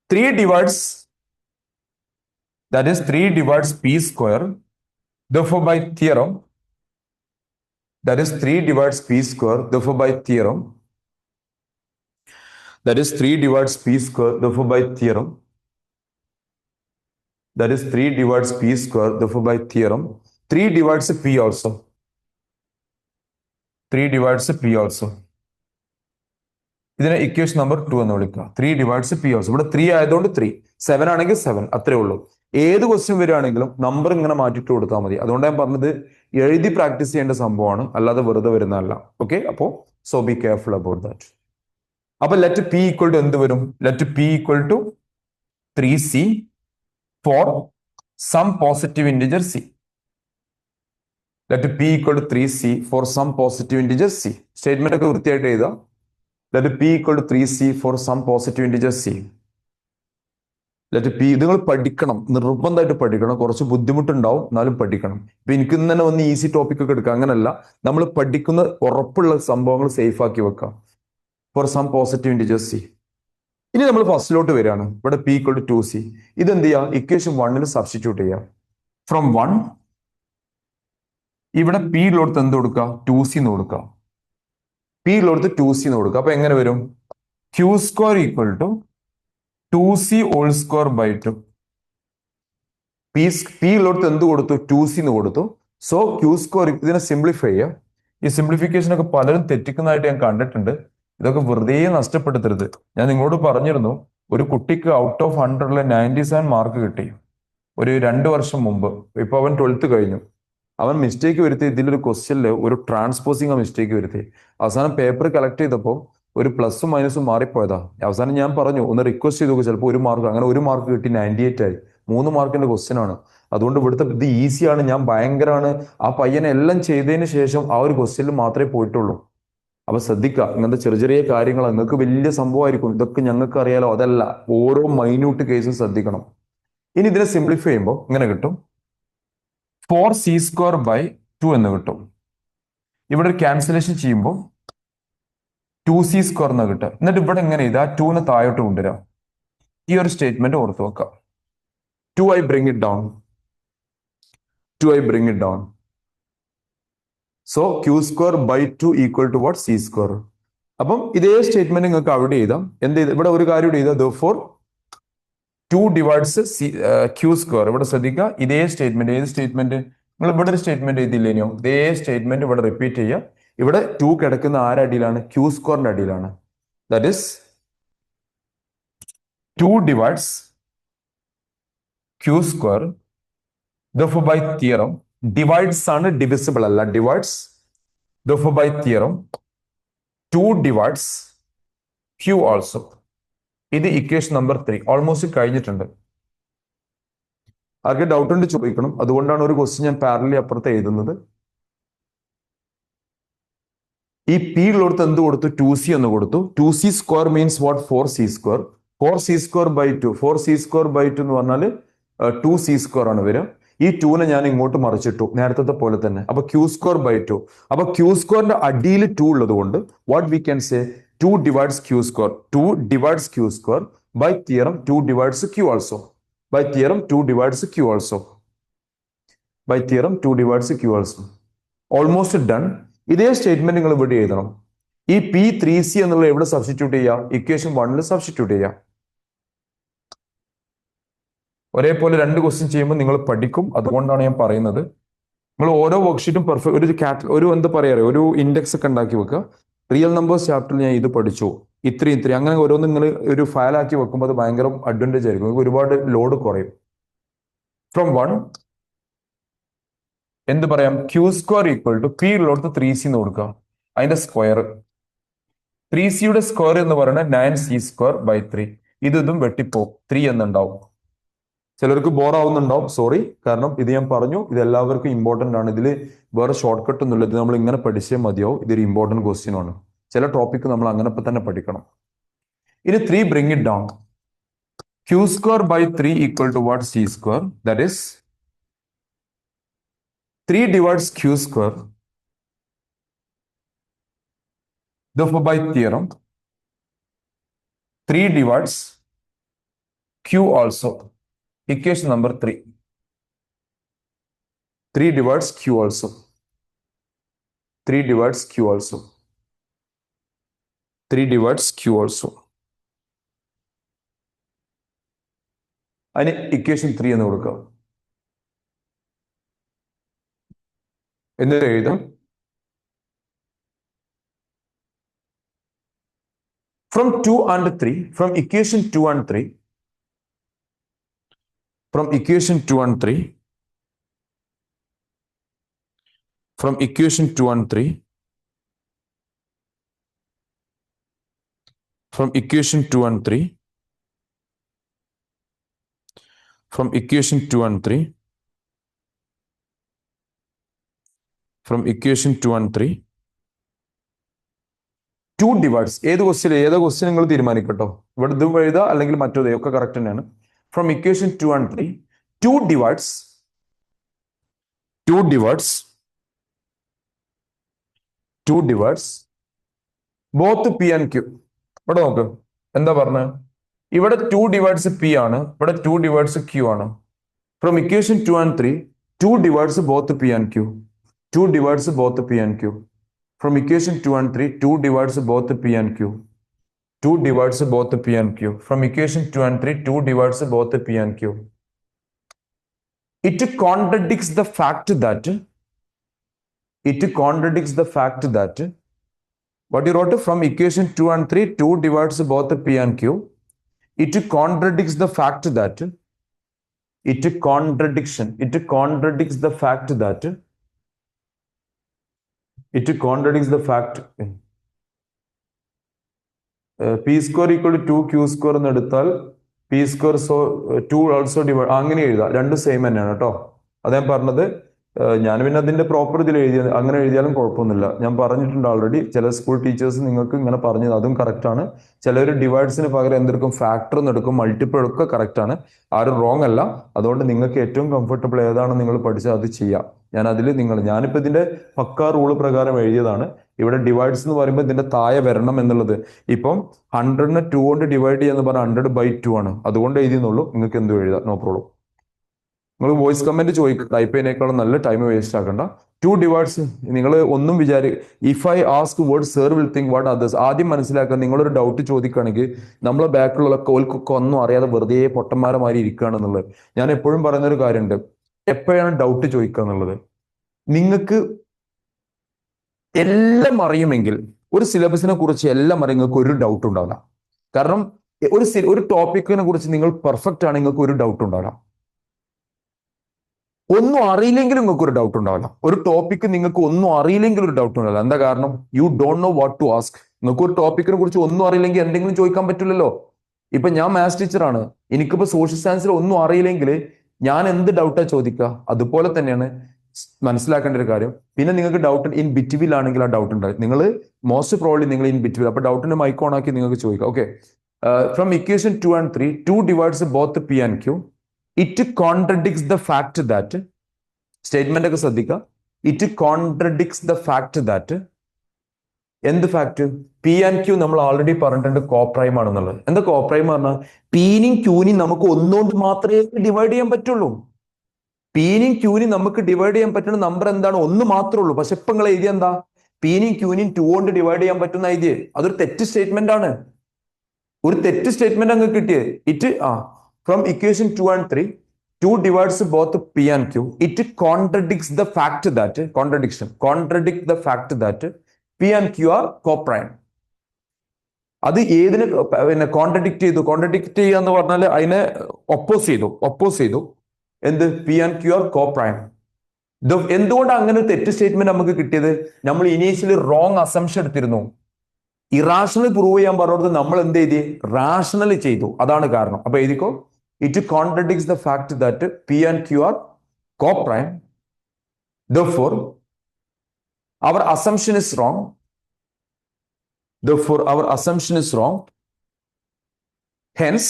3 divides p square. Therefore by theorem, that is 3 divides p square. Therefore by theorem, that is 3 divides p square. Therefore by theorem, that is 3 divides p square. Therefore by theorem, 3 divides p also. 3 divides p also. ഇതിനെ equation number 2 എന്ന് വിളിക്കുക. 3 divides p also. ഇവിടെ 3 ആയതുകൊണ്ട് 3, 7 ആണെങ്കിൽ 7, അത്രേ ഉള്ളൂ. ഏത് question വരികയാണെങ്കിലും number ഇങ്ങനെ മാറ്റിയിട്ട് കൊടുത്താൽ മതി. അതുകൊണ്ട് ഞാൻ പറഞ്ഞത് എഴുതി പ്രാക്ടീസ് ചെയ്യേണ്ട സംഭവമാണ്, അല്ലാതെ വെറുതെ വരുന്നതല്ല. ഓക്കെ, അപ്പോ so be careful about that. അപ്പൊ ലെറ്റ് പി ഈക്വൽ ടു എന്ത് വരും? Let p equal to 3c for some positive integer c. Let p equal to 3c for some positive integer c. Statement ഒക്കെ വൃത്തിയായിട്ട് എഴുതാം. Let p equal to 3c for some positive integer c. Let p, ഇത് നിങ്ങൾ പഠിക്കണം, നിർബന്ധമായിട്ട് പഠിക്കണം. കുറച്ച് ബുദ്ധിമുട്ടുണ്ടാവും, എന്നാലും പഠിക്കണം. ഇപ്പൊ എനിക്ക് തന്നെ ഒന്ന് ഈസി ടോപ്പിക് ഒക്കെ എടുക്കാം, അങ്ങനല്ല. നമ്മൾ പഠിക്കുന്ന ഉറപ്പുള്ള സംഭവങ്ങൾ സേഫ് ആക്കി വെക്കാം. For some positive integer c. ഇനി നമ്മൾ ഫസ്റ്റിലോട്ട് വരികയാണ്. ഇവിടെ പി ഈക്വൽ ടു 2c. ഇതെന്ത് ചെയ്യാം? ഇക്വേഷൻ 1ൽ സബ്സ്റ്റിറ്റ്യൂട്ട് ചെയ്യാം. ഫ്രം 1 ഇവിടെ പിയിലോട്ട് എന്ത് കൊടുക്കുക? 2c എന്ന് കൊടുക്കുക. പിയിലോട്ട് 2c എന്ന് കൊടുക്കുക. അപ്പൊ എങ്ങനെ വരും? q square equal to 2c whole square by 2. പിയിലോട്ട് എന്ത് കൊടുത്തു? 2c എന്ന് കൊടുത്തു. സോ q സ്ക്വയർ, ഇതിനെ സിംപ്ലിഫൈ ചെയ്യാം. ഈ സിംപ്ലിഫിക്കേഷൻ ഒക്കെ പലരും തെറ്റിക്കുന്നതായിട്ട് ഞാൻ കണ്ടിട്ടുണ്ട്. ഇതൊക്കെ വെറുതെ നഷ്ടപ്പെടുത്തരുത്. ഞാൻ നിങ്ങളോട് പറഞ്ഞിരുന്നു, ഒരു കുട്ടിക്ക് ഔട്ട് ഓഫ് 100 97 മാർക്ക് കിട്ടി ഒരു 2 വർഷം മുമ്പ്. ഇപ്പൊ അവൻ 12th കഴിഞ്ഞു. അവൻ മിസ്റ്റേക്ക് വരുത്തി, ഇതിലൊരു ക്വസ്റ്റ്യനിൽ ഒരു ട്രാൻസ്പോസിങ് മിസ്റ്റേക്ക് വരുത്തി. അവസാനം പേപ്പർ കളക്ട് ചെയ്തപ്പോൾ ഒരു പ്ലസും മൈനസും മാറിപ്പോയതാ. അവസാനം ഞാൻ പറഞ്ഞു, ഒന്ന് റിക്വസ്റ്റ് ചെയ്തു, ചിലപ്പോൾ 1 മാർക്ക്. അങ്ങനെ 1 മാർക്ക് കിട്ടി, 98 ആയി. 3 മാർക്കിന്റെ ക്വസ്റ്റ്യൻ ആണ്. അതുകൊണ്ട് ഇവിടുത്തെ ഇത് ഈസിയാണ്. ഞാൻ ഭയങ്കരമാണ്. ആ പയ്യനെ എല്ലാം ചെയ്തതിന് ശേഷം ആ ഒരു ക്വസ്റ്റ്യനിൽ മാത്രമേ പോയിട്ടുള്ളൂ. അപ്പൊ ശ്രദ്ധിക്കുക, ഇങ്ങനത്തെ ചെറിയ ചെറിയ കാര്യങ്ങൾ നിങ്ങൾക്ക് വലിയ സംഭവമായിരിക്കും. ഇതൊക്കെ ഞങ്ങൾക്ക് അറിയാലോ, അതല്ല. ഓരോ മൈന്യൂട്ട് കേസും ശ്രദ്ധിക്കണം. ഇനി ഇതിനെ സിംപ്ലിഫൈ ചെയ്യുമ്പോൾ ഇങ്ങനെ കിട്ടും, 4c സ്ക്വയർ ബൈ 2 എന്ന് കിട്ടും. ഇവിടെ ഒരു ക്യാൻസലേഷൻ ചെയ്യുമ്പോൾ 2c സ്ക്വയർ എന്ന് കിട്ടുക. എന്നിട്ട് ഇവിടെ എങ്ങനെ ഇതാ 2നെ താഴോട്ട് കൊണ്ടുവരാം. ഈ ഒരു സ്റ്റേറ്റ്മെന്റ് ഓർത്ത് വെക്കാം. 2i bring it down. 2i bring it down. So q square by 2 equal to what? c square. അപ്പം ഇതേ സ്റ്റേറ്റ്മെന്റ് നിങ്ങൾക്ക് അവിടെ എഴുതാം. എന്ത് ചെയ്ത് ഇവിടെ ഒരു കാര്യം ഇവിടെ എഴുതാം. therefore 2 divides q square. ഇവിടെ ശ്രദ്ധിക്കുക, ഇതേ സ്റ്റേറ്റ്മെന്റ്. ഏത് സ്റ്റേറ്റ്മെന്റ്? നിങ്ങൾ ഇവിടെ ഒരു സ്റ്റേറ്റ്മെന്റ് എഴുതിയില്ലേനോ? ഇതേ സ്റ്റേറ്റ്മെന്റ് ഇവിടെ റിപ്പീറ്റ് ചെയ്യുക. ഇവിടെ 2 കിടക്കുന്ന ആരുടെ അടിയിലാണ്? q സ്ക്വയറിന്റെ അടിയിലാണ്. That is 2 divides q square. Therefore by theorem, divides ആണ്, divisible അല്ല. divides. Therefore by theorem 2 divides q also. ഇത് ഇക്വേഷൻ നമ്പർ 3. ഓൾമോസ്റ്റ് കഴിഞ്ഞിട്ടുണ്ട്. ആർക്ക് ഡൗട്ട് ഉണ്ട് ചോദിക്കണം. അതുകൊണ്ടാണ് ഒരു ക്വസ്റ്റ്യൻ ഞാൻ പാരലി അപ്പുറത്ത് എഴുതുന്നത്. ഈ പി ഉള്ളിടത്ത് എന്ത് കൊടുത്തു? 2c എന്ന് കൊടുത്തു. 2c square means what? 4c square. 4c square by 2. 4c square by 2 എന്ന് പറഞ്ഞാൽ 2c സ്ക്വയർ ആണ് വരിക. ഈ 2നെ ഞാൻ ഇങ്ങോട്ട് മറിച്ചിട്ടു നേരത്തെ പോലെ തന്നെ. അപ്പൊ ക്യൂ സ്ക്വയർ ബൈ 2. അപ്പൊ ക്യൂ സ്ക്വയറിന്റെ അടിയിൽ 2 ഉള്ളത് കൊണ്ട് what we can say 2 divides q square. 2 divides q square. By theorem 2 divides q also. By theorem 2 divides q also. By theorem 2 divides q also. Almost done. ഇതേ statement നിങ്ങൾ ഇവിടെ എഴുതണം. ഈ P3C എന്നുള്ളത് എവിടെ സബ്സ്റ്റിറ്റ്യൂട്ട് ചെയ്യാം? ഇക്വേഷൻ 1 സബ്സ്റ്റിറ്റ്യൂട്ട് ചെയ്യാം. ഒരേപോലെ 2 ക്വസ്റ്റ്യൻ ചെയ്യുമ്പോൾ നിങ്ങൾ പഠിക്കും. അതുകൊണ്ടാണ് ഞാൻ പറയുന്നത്. നിങ്ങൾ ഓരോ വർക്ക്ഷീറ്റും പെർഫെക്റ്റ് ഒരു എന്താ പറയാ ഒരു ഇൻഡെക്സ് ഒക്കെ ഉണ്ടാക്കി വെക്കുക. റിയൽ നമ്പേഴ്സ് ചാപ്റ്ററിൽ ഞാൻ ഇത് പഠിച്ചു, ഇത്രയും അങ്ങനെ ഓരോന്നും നിങ്ങൾ ഒരു ഫയലാക്കി വെക്കുമ്പോൾ അത് ഭയങ്കര അഡ്വാൻറ്റേജ് ആയിരിക്കും. നിങ്ങൾക്ക് ഒരുപാട് ലോഡ് കുറയും. ഫ്രം 1 എന്ത് പറയാം? Q square equal to p ഉള്ളടത്ത് 3c എന്ന് കൊടുക്കുക. അതിന്റെ സ്ക്വയർ 3cയുടെ സ്ക്വയർ എന്ന് പറയുന്നത് 9c സ്ക്വയർ ബൈ 3. ഇതും വെട്ടിപ്പോ 3 എന്നുണ്ടാവും. ചിലർക്ക് ബോർ ആവുന്നുണ്ടാവും, സോറി. കാരണം ഇത് ഞാൻ പറഞ്ഞു, ഇത് എല്ലാവർക്കും ഇമ്പോർട്ടന്റ് ആണ്. ഇതിൽ വേറെ ഷോർട്ട് കട്ട് ഒന്നുമില്ല. ഇത് നമ്മൾ ഇങ്ങനെ പഠിച്ചേ മതിയാവും. ഇതൊരു ഇമ്പോർട്ടന്റ് ക്വസ്റ്റ്യൻ ആണ്. ചില ടോപ്പിക് നമ്മൾ അങ്ങനെ തന്നെ പഠിക്കണം. ഇനി 3 bring it down. Q square by 3 equal to what? c square. That is 3 divides q square. Therefore, by theorem, 3 divides q also. Equation number 3. 3 divides q also. 3 divides q also. 3 divides q also. അതിന് equation 3 എന്ന് കൊടുക്കാം. എന്നിട്ട് എഴുതാം from 2 and 3, from equation 2 and 3, from equation 2 and 3, from equation 2 and 3, from equation 2 and 3, from equation 2 and 3, from equation 2 and 3, 2 divides ഏത് question നിങ്ങൾ തീരുമാനിക്കട്ടോ. ഇവിടെ ഇതും എഴുതുക അല്ലെങ്കിൽ മറ്റേത് ഒക്കെ കറക്റ്റ് തന്നെയാണ്. From equation 2 and 3, 2 divides both p and q. ഇവിടെ നോക്ക് എന്താ പറഞ്ഞത്? ഇവിടെ 2 divides p ആണ്, ഇവിടെ 2 divides q ആണ്. From equation 2 and 3, 2 divides both p and q. 2 divides both p and q. From equation 2 and 3, 2 divides both p and q. 2 divides both p and q. From equation 2 and 3, 2 divides both p and q. It contradicts the fact that what you wrote from equation 2 and 3, 2 divides both p and q. It contradicts the fact that p square equal to 2 q square എന്ന് എടുത്താൽ p square so 2 also divide അങ്ങനെ എഴുതാം. രണ്ടും same തന്നെയാണ് കേട്ടോ. അത് ഞാൻ പറഞ്ഞത്. ഞാൻ പിന്നെ അതിന്റെ പ്രോപ്പർ ഇതിൽ എഴുതിയത് അങ്ങനെ എഴുതിയാലും കുഴപ്പമൊന്നുമില്ല. ഞാൻ പറഞ്ഞിട്ടുണ്ട് ഓൾറെഡി. ചില സ്കൂൾ ടീച്ചേഴ്സ് നിങ്ങൾക്ക് ഇങ്ങനെ പറഞ്ഞത് അതും കറക്റ്റ് ആണ്. ചിലർ ഡിവൈഡ്സിന് പകരം എന്തെടുക്കും? ഫാക്ടർ എന്നെടുക്കും, മൾട്ടിപ്പിൾ ഒക്കെ കറക്റ്റ് ആണ്. ആരും റോങ് അല്ല. അതുകൊണ്ട് നിങ്ങൾക്ക് ഏറ്റവും കംഫർട്ടബിൾ ഏതാണ് നിങ്ങൾ പഠിച്ചാൽ അത് ചെയ്യാം. ഞാനിപ്പോ ഇതിന്റെ പക്കാ റൂള് പ്രകാരം എഴുതിയതാണ്. ഇവിടെ ഡിവൈഡ്സ് എന്ന് പറയുമ്പോൾ ഇതിന്റെ താഴെ വരണം എന്നുള്ളത്. ഇപ്പം 100നെ 2 കൊണ്ട് ഡിവൈഡ് ചെയ്യാന്ന് പറഞ്ഞാൽ 100/2 ആണ്. അതുകൊണ്ട് എഴുതിയെന്നുള്ളൂ. നിങ്ങൾക്ക് എന്തും എഴുതാം, നോ പ്രോബ്ലം. നിങ്ങൾ വോയിസ് കമന്റ് ചോദിക്കുക. ടൈപ്പ് ചെയ്യുന്നേക്കാളും നല്ല ടൈം വേസ്റ്റ് ആക്കണ്ട. 2 ഡിവൈഡ്സ് നിങ്ങൾ ഒന്നും if I ask word sir will think what others. ആദ്യം മനസ്സിലാക്കുക, നിങ്ങളൊരു ഡൗട്ട് ചോദിക്കുകയാണെങ്കിൽ നമ്മളെ ബാക്കിലുള്ള ഓൽക്കൊക്കെ ഒന്നും അറിയാതെ വെറുതെ പൊട്ടന്മാരമാരി ഇരിക്കുകയാണെന്നുള്ളത്. ഞാൻ എപ്പോഴും പറയുന്ന ഒരു കാര്യമുണ്ട്, എപ്പോഴാണ് ഡൗട്ട് ചോദിക്കുക എന്നുള്ളത്. നിങ്ങൾക്ക് എല്ലാം അറിയുമെങ്കിൽ ഒരു സിലബസിനെ കുറിച്ച് എല്ലാം അറിയാൻ നിങ്ങൾക്ക് ഒരു ഡൗട്ട് ഉണ്ടാവില്ല. കാരണം ഒരു ടോപ്പിക്കിനെ കുറിച്ച് നിങ്ങൾ പെർഫെക്റ്റ് ആണ്, നിങ്ങൾക്ക് ഒരു ഡൗട്ട് ഉണ്ടാവില്ല. ഒന്നും അറിയില്ലെങ്കിലും നിങ്ങൾക്ക് ഒരു ഡൗട്ട് ഉണ്ടാവില്ല. ഒരു ടോപ്പിക്ക് നിങ്ങൾക്ക് ഒന്നും അറിയില്ലെങ്കിൽ ഒരു ഡൗട്ട് ഉണ്ടാവില്ല. എന്താ കാരണം? You don't know what to ask. നിങ്ങൾക്ക് ഒരു ടോപ്പിക്കിനെ കുറിച്ച് ഒന്നും അറിയില്ലെങ്കിൽ എന്തെങ്കിലും ചോദിക്കാൻ പറ്റില്ലല്ലോ. ഇപ്പൊ ഞാൻ മാത്സ് ടീച്ചറാണ്, എനിക്കിപ്പോ സോഷ്യൽ സയൻസിൽ ഒന്നും അറിയില്ലെങ്കിൽ ഞാൻ എന്ത് ഡൗട്ടാ ചോദിക്കുക? അതുപോലെ തന്നെയാണ് മനസ്സിലാക്കേണ്ട ഒരു കാര്യം. പിന്നെ നിങ്ങൾക്ക് ഡൗട്ട് ഇൻ ബിറ്റ്വീൽ ആണെങ്കിൽ ആ ഡൗട്ട് ഉണ്ടാവും. നിങ്ങൾ മോസ്റ്റ് പ്രോബ്ലി നിങ്ങൾ ഇൻ ബിറ്റ്വീൽ, അപ്പൊ ഡൗട്ടിന്റെ മൈക്ക് ഓൺ ആക്കി നിങ്ങൾക്ക് ചോദിക്കാം. Okay, from equation 2 and 3, 2 divides both P and Q. It contradicts the fact that, statement ഒക്കെ ശ്രദ്ധിക്കുക, it contradicts the fact that, എന്ത് ഫാക്ട്? പി ആൻഡ് ക്യൂ നമ്മൾ ഓൾറെഡി പറഞ്ഞിട്ടുണ്ട് കോപ്രൈം ആണെന്നുള്ളത്. എന്താ കോപ്രൈം പറഞ്ഞാൽ പീനും ക്യൂനും നമുക്ക് ഒന്നുകൊണ്ട് മാത്രമേ ഡിവൈഡ് ചെയ്യാൻ പറ്റുള്ളൂ. പീനും ക്യൂനും നമുക്ക് ഡിവൈഡ് ചെയ്യാൻ പറ്റുന്ന നമ്പർ എന്താണ്? ഒന്ന് മാത്രമേ ഉള്ളൂ. പക്ഷെ ഇപ്പൊ നിങ്ങൾ എഴുതിയ എന്താ? പീനും ക്യൂനും 2 കൊണ്ട് ഡിവൈഡ് ചെയ്യാൻ പറ്റുന്ന എഴുതിയേ. അതൊരു തെറ്റ് സ്റ്റേറ്റ്മെന്റ് ആണ്. ഒരു തെറ്റ് സ്റ്റേറ്റ്മെന്റ് അങ്ങ് കിട്ടിയത്. It from equation 2 and 3, 2 divides both P and Q. It contradicts the fact that, contradict the fact that P and Q are coprime. അത് ഏതിനെ പിന്നെ കോൺട്രഡിക്ട് ചെയ്തു? കോൺട്രഡിക്ട് ചെയ്യുക എന്ന് പറഞ്ഞാൽ അതിനെ ഒപ്പോസ് ചെയ്തു. എന്ത്? P and Q are coprime. എന്തുകൊണ്ട് അങ്ങനെ ഒരു തെറ്റ് സ്റ്റേറ്റ്മെന്റ് നമുക്ക് കിട്ടിയത്? നമ്മൾ ഇനീഷ്യലി റോങ് അസംഷൻ എടുത്തിരുന്നു. ഇറാഷണൽ പ്രൂവ് ചെയ്യാൻ പറഞ്ഞത് നമ്മൾ എന്ത് ചെയ്തി? റാഷണലി ചെയ്തു. അതാണ് കാരണം. അപ്പൊ എഴുതിക്കോ, it contradicts the fact that P and Q are coprime. Therefore, our assumption is wrong. Hence,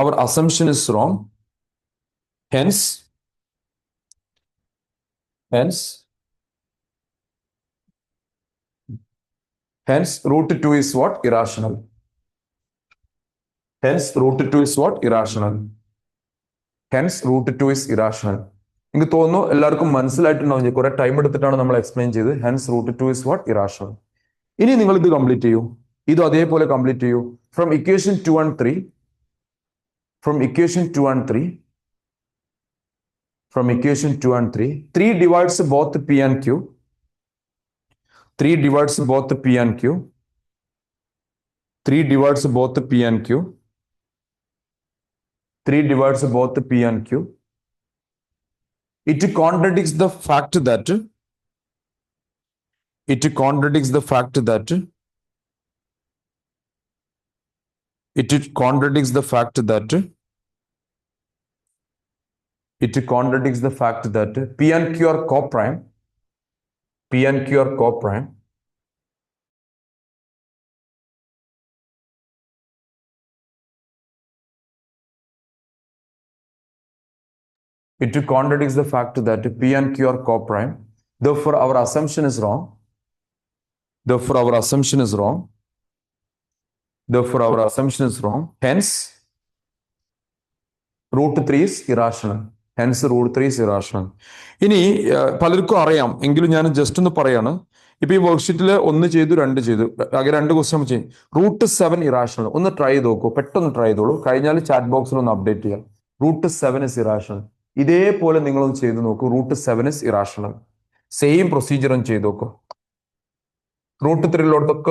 our assumption is wrong. Hence, root 2 is what? Irrational. Hence, root 2 is what? Irrational. എനിക്ക് തോന്നുന്നു എല്ലാവർക്കും മനസ്സിലായിട്ടുണ്ടാവും. കുറെ ടൈം എടുത്തിട്ടാണ് നമ്മൾ explain ചെയ്ത്. Hence root 2 is what? Irrational. ഇനി നിങ്ങൾ ഇത് കംപ്ലീറ്റ് ചെയ്യൂ. ഇത് അതേപോലെ കംപ്ലീറ്റ് ചെയ്യൂ. From equation 2 and 3, 3 divides both P and Q. 3 divides both P and Q. It contradicts the fact that, P and Q are coprime. It contradicts the fact that P and Q are coprime. Therefore, our assumption is wrong. Hence, root 3 is irrational. ഇനി പലർക്കും അറിയാം, എങ്കിലും ഞാൻ just ഒന്ന് പറയാണ്. ഇപ്പൊ ഈ വർക്ക്ഷീറ്റിൽ 1 ചെയ്തു, 2 ചെയ്തു, ആകെ 2 ക്വസ്റ്റ്യൻ ചെയ്യും. Root 7 irrational. ഒന്ന് ട്രൈ ചെയ്ത് നോക്കൂ, പെട്ടെന്ന് ട്രൈ ചെയ്തോളൂ. കഴിഞ്ഞാൽ ചാറ്റ് ബോക്സിൽ ഒന്ന് അപ്ഡേറ്റ് ചെയ്യാം. Root 7 is irrational. ഇതേപോലെ നിങ്ങളൊന്ന് ചെയ്ത് നോക്കൂ. Root 7 is irrational. Same procedure ഒന്ന് ചെയ്ത് നോക്കൂ. റൂട്ട് 3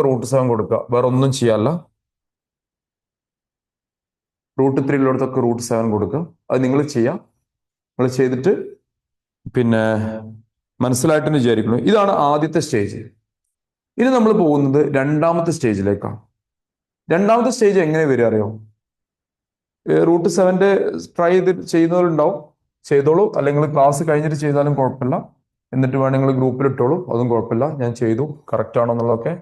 റൂട്ട് 7 കൊടുക്കുക, വേറെ ഒന്നും ചെയ്യാല്ല. റൂട്ട് 3 റൂട്ട് 7 കൊടുക്കുക. അത് നിങ്ങൾ ചെയ്യാം. നിങ്ങൾ ചെയ്തിട്ട് പിന്നെ മനസ്സിലായിട്ടെന്ന് വിചാരിക്കുന്നു. ഇതാണ് ആദ്യത്തെ സ്റ്റേജ്. ഇനി നമ്മൾ പോകുന്നത് രണ്ടാമത്തെ സ്റ്റേജിലേക്കാണ്. രണ്ടാമത്തെ സ്റ്റേജ് എങ്ങനെ വരിക അറിയോ? റൂട്ട് 7 ട്രൈ ചെയ്യുന്നവരുണ്ടാവും, ചെയ്തോളൂ. അല്ലെങ്കിൽ ക്ലാസ് കഴിഞ്ഞിട്ട് ചെയ്താലും കുഴപ്പമില്ല. എന്നിട്ട് വേണമെങ്കിൽ ഗ്രൂപ്പിൽ ഇട്ടോളൂ, അതും കുഴപ്പമില്ല. ഞാൻ ചെയ്തു, കറക്റ്റ് ആണോ എന്നുള്ളതൊക്കെ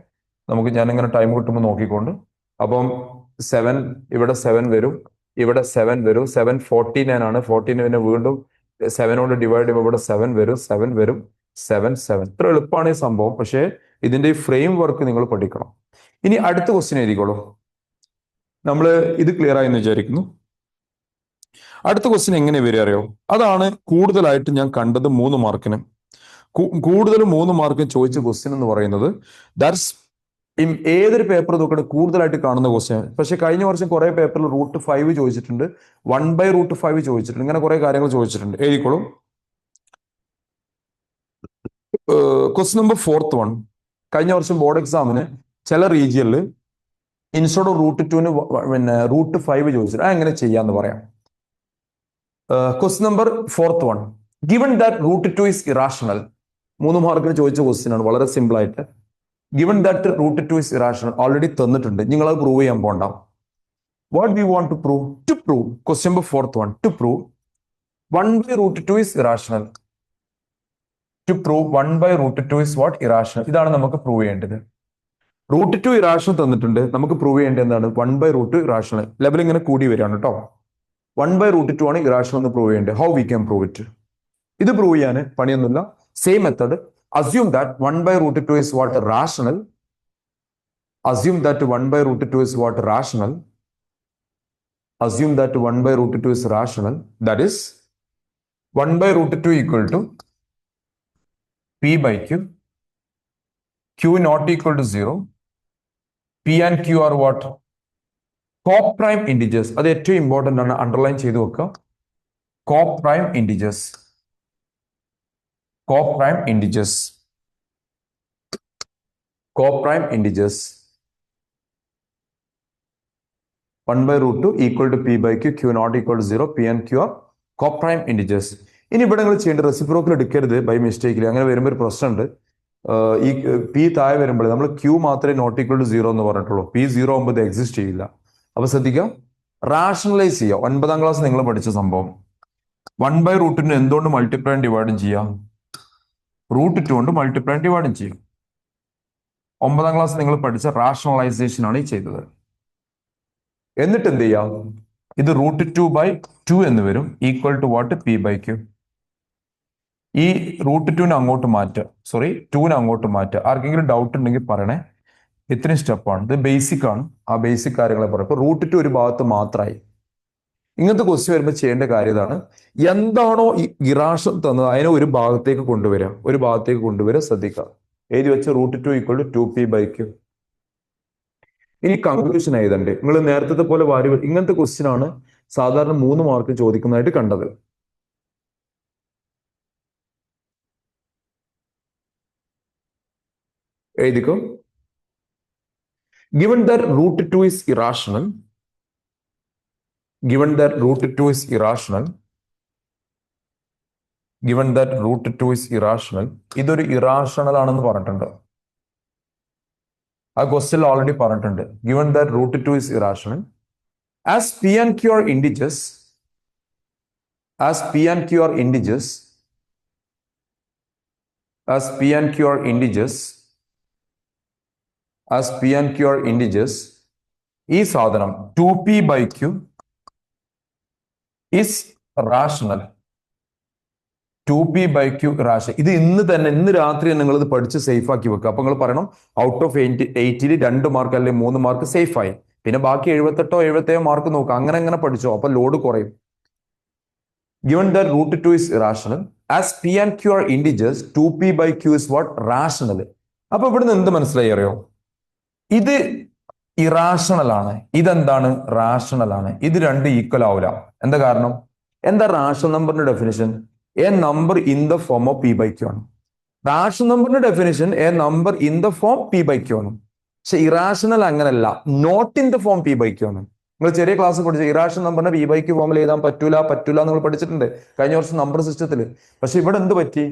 ഞാനിങ്ങനെ ടൈം കിട്ടുമ്പോൾ നോക്കിക്കൊണ്ട്. അപ്പം 7 ഇവിടെ 7 വരും, ഇവിടെ 7 വരും. 7 49 ആണ്. 14 പിന്നെ വീണ്ടും 7 കൊണ്ട് ഡിവൈഡ് ചെയ്യുമ്പോൾ ഇവിടെ 7 വരും. 7 ഇത്ര എളുപ്പമാണ് ഈ സംഭവം. പക്ഷേ ഇതിന്റെ ഈ ഫ്രെയിം വർക്ക് നിങ്ങൾ പഠിക്കണം. ഇനി അടുത്ത ക്വസ്റ്റ്യൻ എഴുതിക്കോളൂ. നമ്മൾ ഇത് ക്ലിയർ ആയി എന്ന് വിചാരിക്കുന്നു. അടുത്ത ക്വസ്റ്റ്യൻ എങ്ങനെ വരിക അറിയോ? അതാണ് കൂടുതലായിട്ട് ഞാൻ കണ്ടത് 3 മാർക്കിന്. കൂടുതൽ 3 മാർക്കിന് ചോദിച്ച ക്വസ്റ്റ്യൻ എന്ന് പറയുന്നത് ദാറ്റ്സ് ഏതൊരു പേപ്പർ നോക്കട്ടെ കൂടുതലായിട്ട് കാണുന്ന ക്വസ്റ്റ്യൻ. പക്ഷെ കഴിഞ്ഞ വർഷം കുറെ പേപ്പറിൽ റൂട്ട് 5 ചോദിച്ചിട്ടുണ്ട്, 1/√5 ചോദിച്ചിട്ടുണ്ട്, ഇങ്ങനെ കുറെ കാര്യങ്ങൾ ചോദിച്ചിട്ടുണ്ട്. എഴുതിക്കോളും. Question number 4th one. കഴിഞ്ഞ വർഷം ബോർഡ് എക്സാമിന് ചില റീജിയനിൽ ഇൻസ്റ്റോഡ് ഓഫ് റൂട്ട് 2 പിന്നെ റൂട്ട് 5 ചോദിച്ചിട്ട് എങ്ങനെ ചെയ്യാന്ന് പറയാം. Question number 4th one. Given that root 2 is irrational. 3 മാർക്കിന് ചോദിച്ച ക്വസ്റ്റ്യൻ ആണ്, വളരെ സിമ്പിൾ ആയിട്ട്. Given that root 2 is irrational, already തന്നിട്ടുണ്ട്, നിങ്ങൾ അത് പ്രൂവ് ചെയ്യാൻ പോണ്ട. What we want to prove? To prove, question number fourth one, to prove 1 by root 2 is irrational. To prove 1 by root 2 is what? Irrational. ഇതാണ് നമുക്ക് prove ചെയ്യേണ്ടത്. Root 2 irrational തന്നിട്ടുണ്ട്, നമുക്ക് പ്രൂവ് ചെയ്യേണ്ടത് എന്താണ്? 1 by root 2 ഇറാഷണൽ. ലെവൽ ഇങ്ങനെ കൂടി വരികയാണ് കേട്ടോ. 1 by root 2 ആണ് ഇറാഷണൽ എന്ന് പ്രൂവ് ചെയ്യേണ്ടത്. How we can prove it? ഇത് പ്രൂവ് ചെയ്യാൻ പണിയൊന്നുമില്ല. Same method. Assume that 1 by root 2 is what? Rational. Assume that 1 by root 2 is what? Rational. Assume that 1 by root 2 is rational. That is 1 by root 2 equal to P by Q. Q not equal to 0. P and Q are what? Co-prime integers. അത് ഏറ്റവും important ആണ്, underline ചെയ്ത് വെക്കുക. Co-prime integers. Co-prime integers. Co-prime integers. 1 by root 2 equal to P by Q. Q not equal to 0. P and Q are co-prime integers. ഇനി ഇവിടെ നിങ്ങൾ ചെയ്യേണ്ട reciprocal എടുക്കരുത് ബൈ മിസ്റ്റേക്കിൽ. അങ്ങനെ വരുമ്പോൾ ഒരു പ്രശ്നമുണ്ട്. ഈ പി താഴെ വരുമ്പോൾ നമ്മൾ ക്യൂ മാത്രമേ നോട്ട് ഈക്വൽ ടു 0 എന്ന് പറഞ്ഞിട്ടുള്ളൂ. പി 0 ആകുമ്പോൾ ഇത് എക്സിസ്റ്റ് ചെയ്യില്ല. അപ്പൊ ശ്രദ്ധിക്കാം, റാഷണലൈസ് ചെയ്യുക. 9ാം ക്ലാസ് നിങ്ങൾ പഠിച്ച സംഭവം. 1 by root 2 എന്തുകൊണ്ട് മൾട്ടിപ്ലൈ ഡിവൈഡും ചെയ്യാം? റൂട്ട് 2 കൊണ്ട് മൾട്ടിപ്ലൈ ഡിവൈഡും ചെയ്യും. 9ാം ക്ലാസ് നിങ്ങൾ പഠിച്ച റാഷണലൈസേഷൻ ആണ് ഈ ചെയ്തത്. എന്നിട്ട് എന്ത് ചെയ്യാം? ഇത് റൂട്ട് 2 by 2 എന്ന് വരും, equal to what? P by q. ഈ റൂട്ട് 2 അങ്ങോട്ട് മാറ്റുക, സോറി 2 അങ്ങോട്ട് മാറ്റുക. ആർക്കെങ്കിലും ഡൗട്ട് ഉണ്ടെങ്കിൽ പറയണേ. ഇത്രയും സ്റ്റെപ്പാണ്, ഇത് ബേസിക് ആണ്. ആ ബേസിക് കാര്യങ്ങളെ പറയാം. ഇപ്പൊ റൂട്ട് 2 ഒരു ഭാഗത്ത് മാത്രമായി. ഇങ്ങനത്തെ ക്വസ്റ്റ്യൻ വരുമ്പോൾ ചെയ്യേണ്ട കാര്യം ഇതാണ്. എന്താണോ ഈ ഇറാഷണൽ തന്നത് അതിനെ ഒരു ഭാഗത്തേക്ക് കൊണ്ടുവരിക, ഒരു ഭാഗത്തേക്ക് കൊണ്ടുവരിക. ശ്രദ്ധിക്കുക, എഴുതി വെച്ച root 2 equal to 2p by q. ഇനി കൺക്ലൂഷൻ എഴുതണ്ടേ? നിങ്ങൾ നേരത്തെ പോലെ വാരി. ഇങ്ങനത്തെ ക്വസ്റ്റ്യൻ ആണ് സാധാരണ 3 മാർക്ക് ചോദിക്കുന്നതായിട്ട് കണ്ടത്. എഴുതിക്കോ. Given that root 2 is irrational, given that root 2 is irrational, given that root 2 is irrational, ഇതൊരു ഇറാഷണൽ ആണെന്ന് പറഞ്ഞിട്ടുണ്ട്. ആ ക്വസ്റ്റ്യൻ ഓൾറെഡി പറഞ്ഞിട്ടുണ്ട്. Given that root 2 is irrational, as p and q are integers, as p and q are integers, as p and q are integers, as p and q are integers, ഈ സാധനം 2p by q is rational. 2p by q rational. ഇത് ഇന്ന് രാത്രി നിങ്ങൾ ഇത് പഠിച്ച് safe ആക്കി വെക്കുക. അപ്പൊ നിങ്ങൾ പറയണം ഔട്ട് ഓഫ് 80 2 മാർക്ക് അല്ലെങ്കിൽ 3 മാർക്ക് സേഫ് ആയി. പിന്നെ ബാക്കി 78 77 മാർക്ക് നോക്കുക. അങ്ങനെ പഠിച്ചോ, അപ്പൊ ലോഡ് കുറയും. Given that root 2 is irrational, as p and q are integers, 2p by q is what? Rational. അപ്പൊ ഇവിടുന്ന് എന്ത് മനസ്സിലായി അറിയോ? ഇത് ഇറാഷണൽ ആണ്, ഇതെന്താണ്? റാഷണൽ ആണ്. ഇത് രണ്ട് ഈക്വൽ ആവില്ല. എന്താ കാരണം? എന്താ റാഷണൽ നമ്പറിന്റെ definition? A number in the form of P by Q ആണ്. റാഷണൽ നമ്പറിന്റെ definition a number in the form P by Q ആണ്. പക്ഷെ ഇറാഷണൽ അങ്ങനല്ല, not in the form P by Q ആണ്. നിങ്ങൾ ചെറിയ ക്ലാസ് പഠിച്ച ഇറാഷണൽ നമ്പറിനെ പി ബൈ ക്യൂ ഫോമിൽ എഴുതാൻ പറ്റൂല നിങ്ങൾ പഠിച്ചിട്ടുണ്ട് കഴിഞ്ഞ വർഷം നമ്പർ സിസ്റ്റത്തിൽ. പക്ഷെ ഇവിടെ എന്ത് പറ്റി?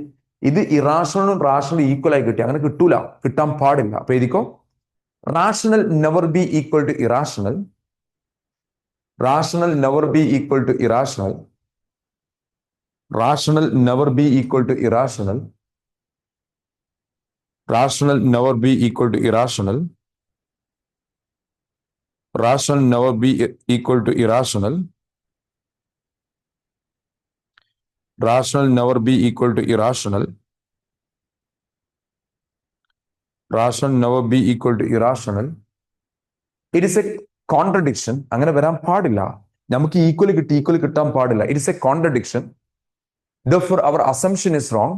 ഇത് ഇറാഷണലും റാഷണലും ഈക്വൽ ആയി കിട്ടി. അങ്ങനെ കിട്ടൂല, കിട്ടാൻ പാടില്ല. അപ്പൊ എഴുതിക്കോ, rational never be equal to irrational. Rational never be equal to irrational. Rational never be equal to irrational. Rational never be equal to irrational. Rational never be equal to irrational. Rational never be equal to irrational. Rational never be equal to irrational. It is a contradiction. അങ്ങനെ വരാൻ പാടില്ല. നമുക്ക് equally കിട്ടാൻ പാടില്ല. It is a contradiction. Therefore, our assumption is wrong.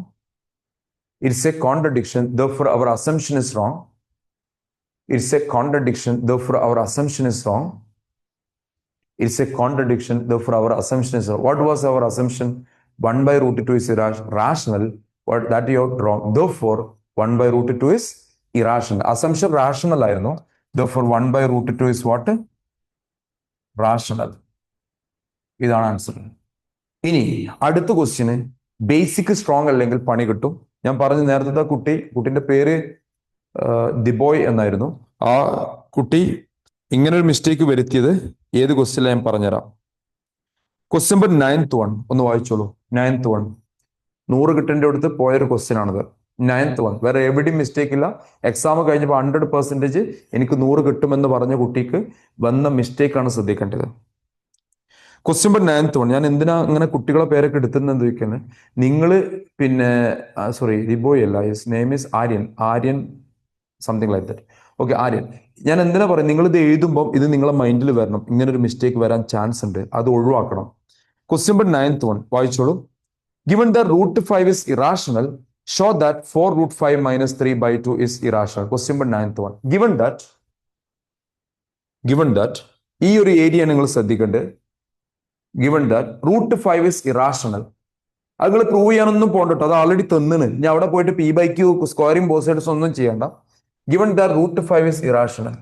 It is a contradiction. Therefore, our assumption is wrong. It is a contradiction. Therefore, our assumption is wrong. It is a contradiction. Therefore, our assumption is wrong. What was our assumption? 1 by root 2 is rational. What that you are wrong. Therefore, 1 by root 2 is irrational. Assumption rational ആയിരുന്നു. Therefore 1 by root 2 is what? Rational. ഇതാണ് answer. ഇനി അടുത്ത question basic strong അല്ലെങ്കിൽ പണി കിട്ടും. ഞാൻ പറഞ്ഞു നേരത്തെ കുട്ടിന്റെ പേര് ദിബോയ് എന്നായിരുന്നു. ആ കുട്ടി ഇങ്ങനെ ഒരു മിസ്റ്റേക്ക് വരുത്തിയത് ഏത് ക്വസ്റ്റ്യനിൽ ഞാൻ പറഞ്ഞുതരാം. ക്വസ്റ്റ്യൻ നമ്പർ 9th വൺ ഒന്ന് വായിച്ചോളൂ. 9th വൺ 100 കിട്ടേണ്ട അടുത്ത് പോയൊരു ക്വസ്റ്റ്യൻ ആണിത്. 9th വൺ വേറെ എവിടെയും മിസ്റ്റേക്ക് ഇല്ല. എക്സാം കഴിഞ്ഞപ്പോൾ 100% എനിക്ക് 100 കിട്ടുമെന്ന് പറഞ്ഞ കുട്ടിക്ക് വന്ന മിസ്റ്റേക്ക് ആണ് ശ്രദ്ധിക്കേണ്ടത്. Question number 9th one. ഞാൻ എന്തിനാ അങ്ങനെ കുട്ടികളെ പേരൊക്കെ എടുത്തുന്നത് ചോദിക്കുന്നത്, നിങ്ങൾ പിന്നെ സോറി ദിബോയ് അല്ല, his name is Aryan something like that. Okay, Aryan. ഞാൻ എന്തിനാ പറയുന്നത്, നിങ്ങൾ ഇത് എഴുതുമ്പോൾ ഇത് നിങ്ങളെ മൈൻഡിൽ വരണം, ഇങ്ങനെ ഒരു മിസ്റ്റേക്ക് വരാൻ ചാൻസ് ഉണ്ട്, അത് ഒഴിവാക്കണം. ക്വസ്റ്റ്യൻ നമ്പർ 9th വൺ വായിച്ചോളൂ. Given that root 5 is irrational, show that 4 root 5 minus 3 by 2 is irrational. Question number 9th one. Given that ഈ ഒരു ഏരിയ നിങ്ങൾ ശ്രദ്ധിക്കേണ്ടത്. Given that root 5 is irrational. അത് നിങ്ങൾ പ്രൂവ് ചെയ്യാനൊന്നും പോകണ്ട, അത് ആൾറെഡി തന്നിന്. ഞാൻ അവിടെ പോയിട്ട് പി ബൈ ക്യൂ സ്ക്വയറിംഗ് ബോസൈഡ്സ് ഒന്നും ചെയ്യണ്ട. Given that root 5 is irrational.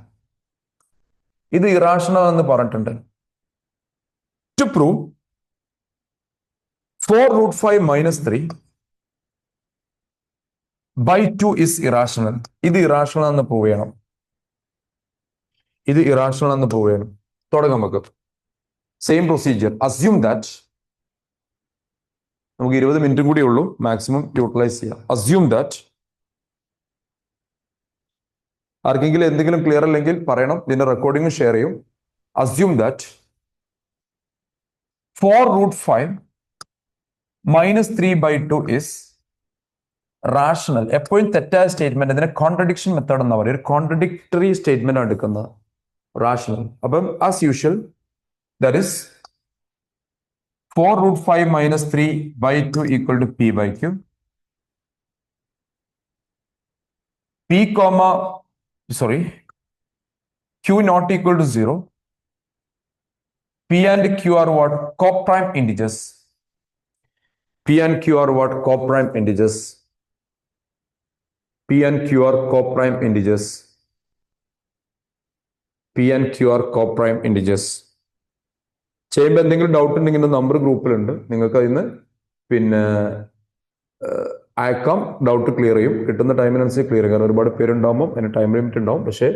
ഇത് ഇറാഷണൽ എന്ന് പറഞ്ഞിട്ടുണ്ട്. To prove 4 root 5 minus 3 by 2 is irrational. ഇത് ഇറാഷണൽ എന്ന് പ്രൂവ് ചെയ്യണം. ഇത് ഇറാഷണൽ എന്ന് പ്രൂവ് ചെയ്യണം. തുടങ്ങാം നമുക്ക്. Same procedure. അസ്യൂം ദാറ്റ് നമുക്ക് 20 മിനിറ്റും കൂടി ഉള്ളൂ, മാക്സിമം യൂട്ടിലൈസ് ചെയ്യാം. അസ്യൂം ദാറ്റ് ആർക്കെങ്കിലും എന്തെങ്കിലും ക്ലിയർ അല്ലെങ്കിൽ പറയണം, ഇതിന്റെ റെക്കോർഡിംഗ് ഷെയർ ചെയ്യും. Assume that 4 root 5 minus 3 by 2 is rational. എപ്പോഴും തെറ്റായ സ്റ്റേറ്റ്മെന്റ്, ഇതിനെ കോൺട്രഡിക്ഷൻ മെത്തേഡ് എന്നാ പറയുക. ഒരു കോൺട്രഡിക്ടറി സ്റ്റേറ്റ്മെന്റ് ആണ് എടുക്കുന്നത് റാഷണൽ. അപ്പം as usual that is 4 root 5 minus 3 by 2 equal to p by q. q not equal to 0. p and q are what? Co-prime integers. P and Q are what? Co-prime integers. P and Q are co-prime integers. P and Q are co-prime integers. ചെയ്യുമ്പോൾ എന്തെങ്കിലും doubt ഉണ്ടെങ്കിൽ number ഗ്രൂപ്പിലുണ്ട്, നിങ്ങൾക്ക് അതിന് പിന്നെ അയക്കാം, doubt clear ചെയ്യും. കിട്ടുന്ന ടൈമിനനുസരിച്ച് clear ചെയ്യും. കാരണം ഒരുപാട് പേരുണ്ടാകുമ്പോൾ അതിന് ടൈം ലിമിറ്റ് ഉണ്ടാവും, പക്ഷേ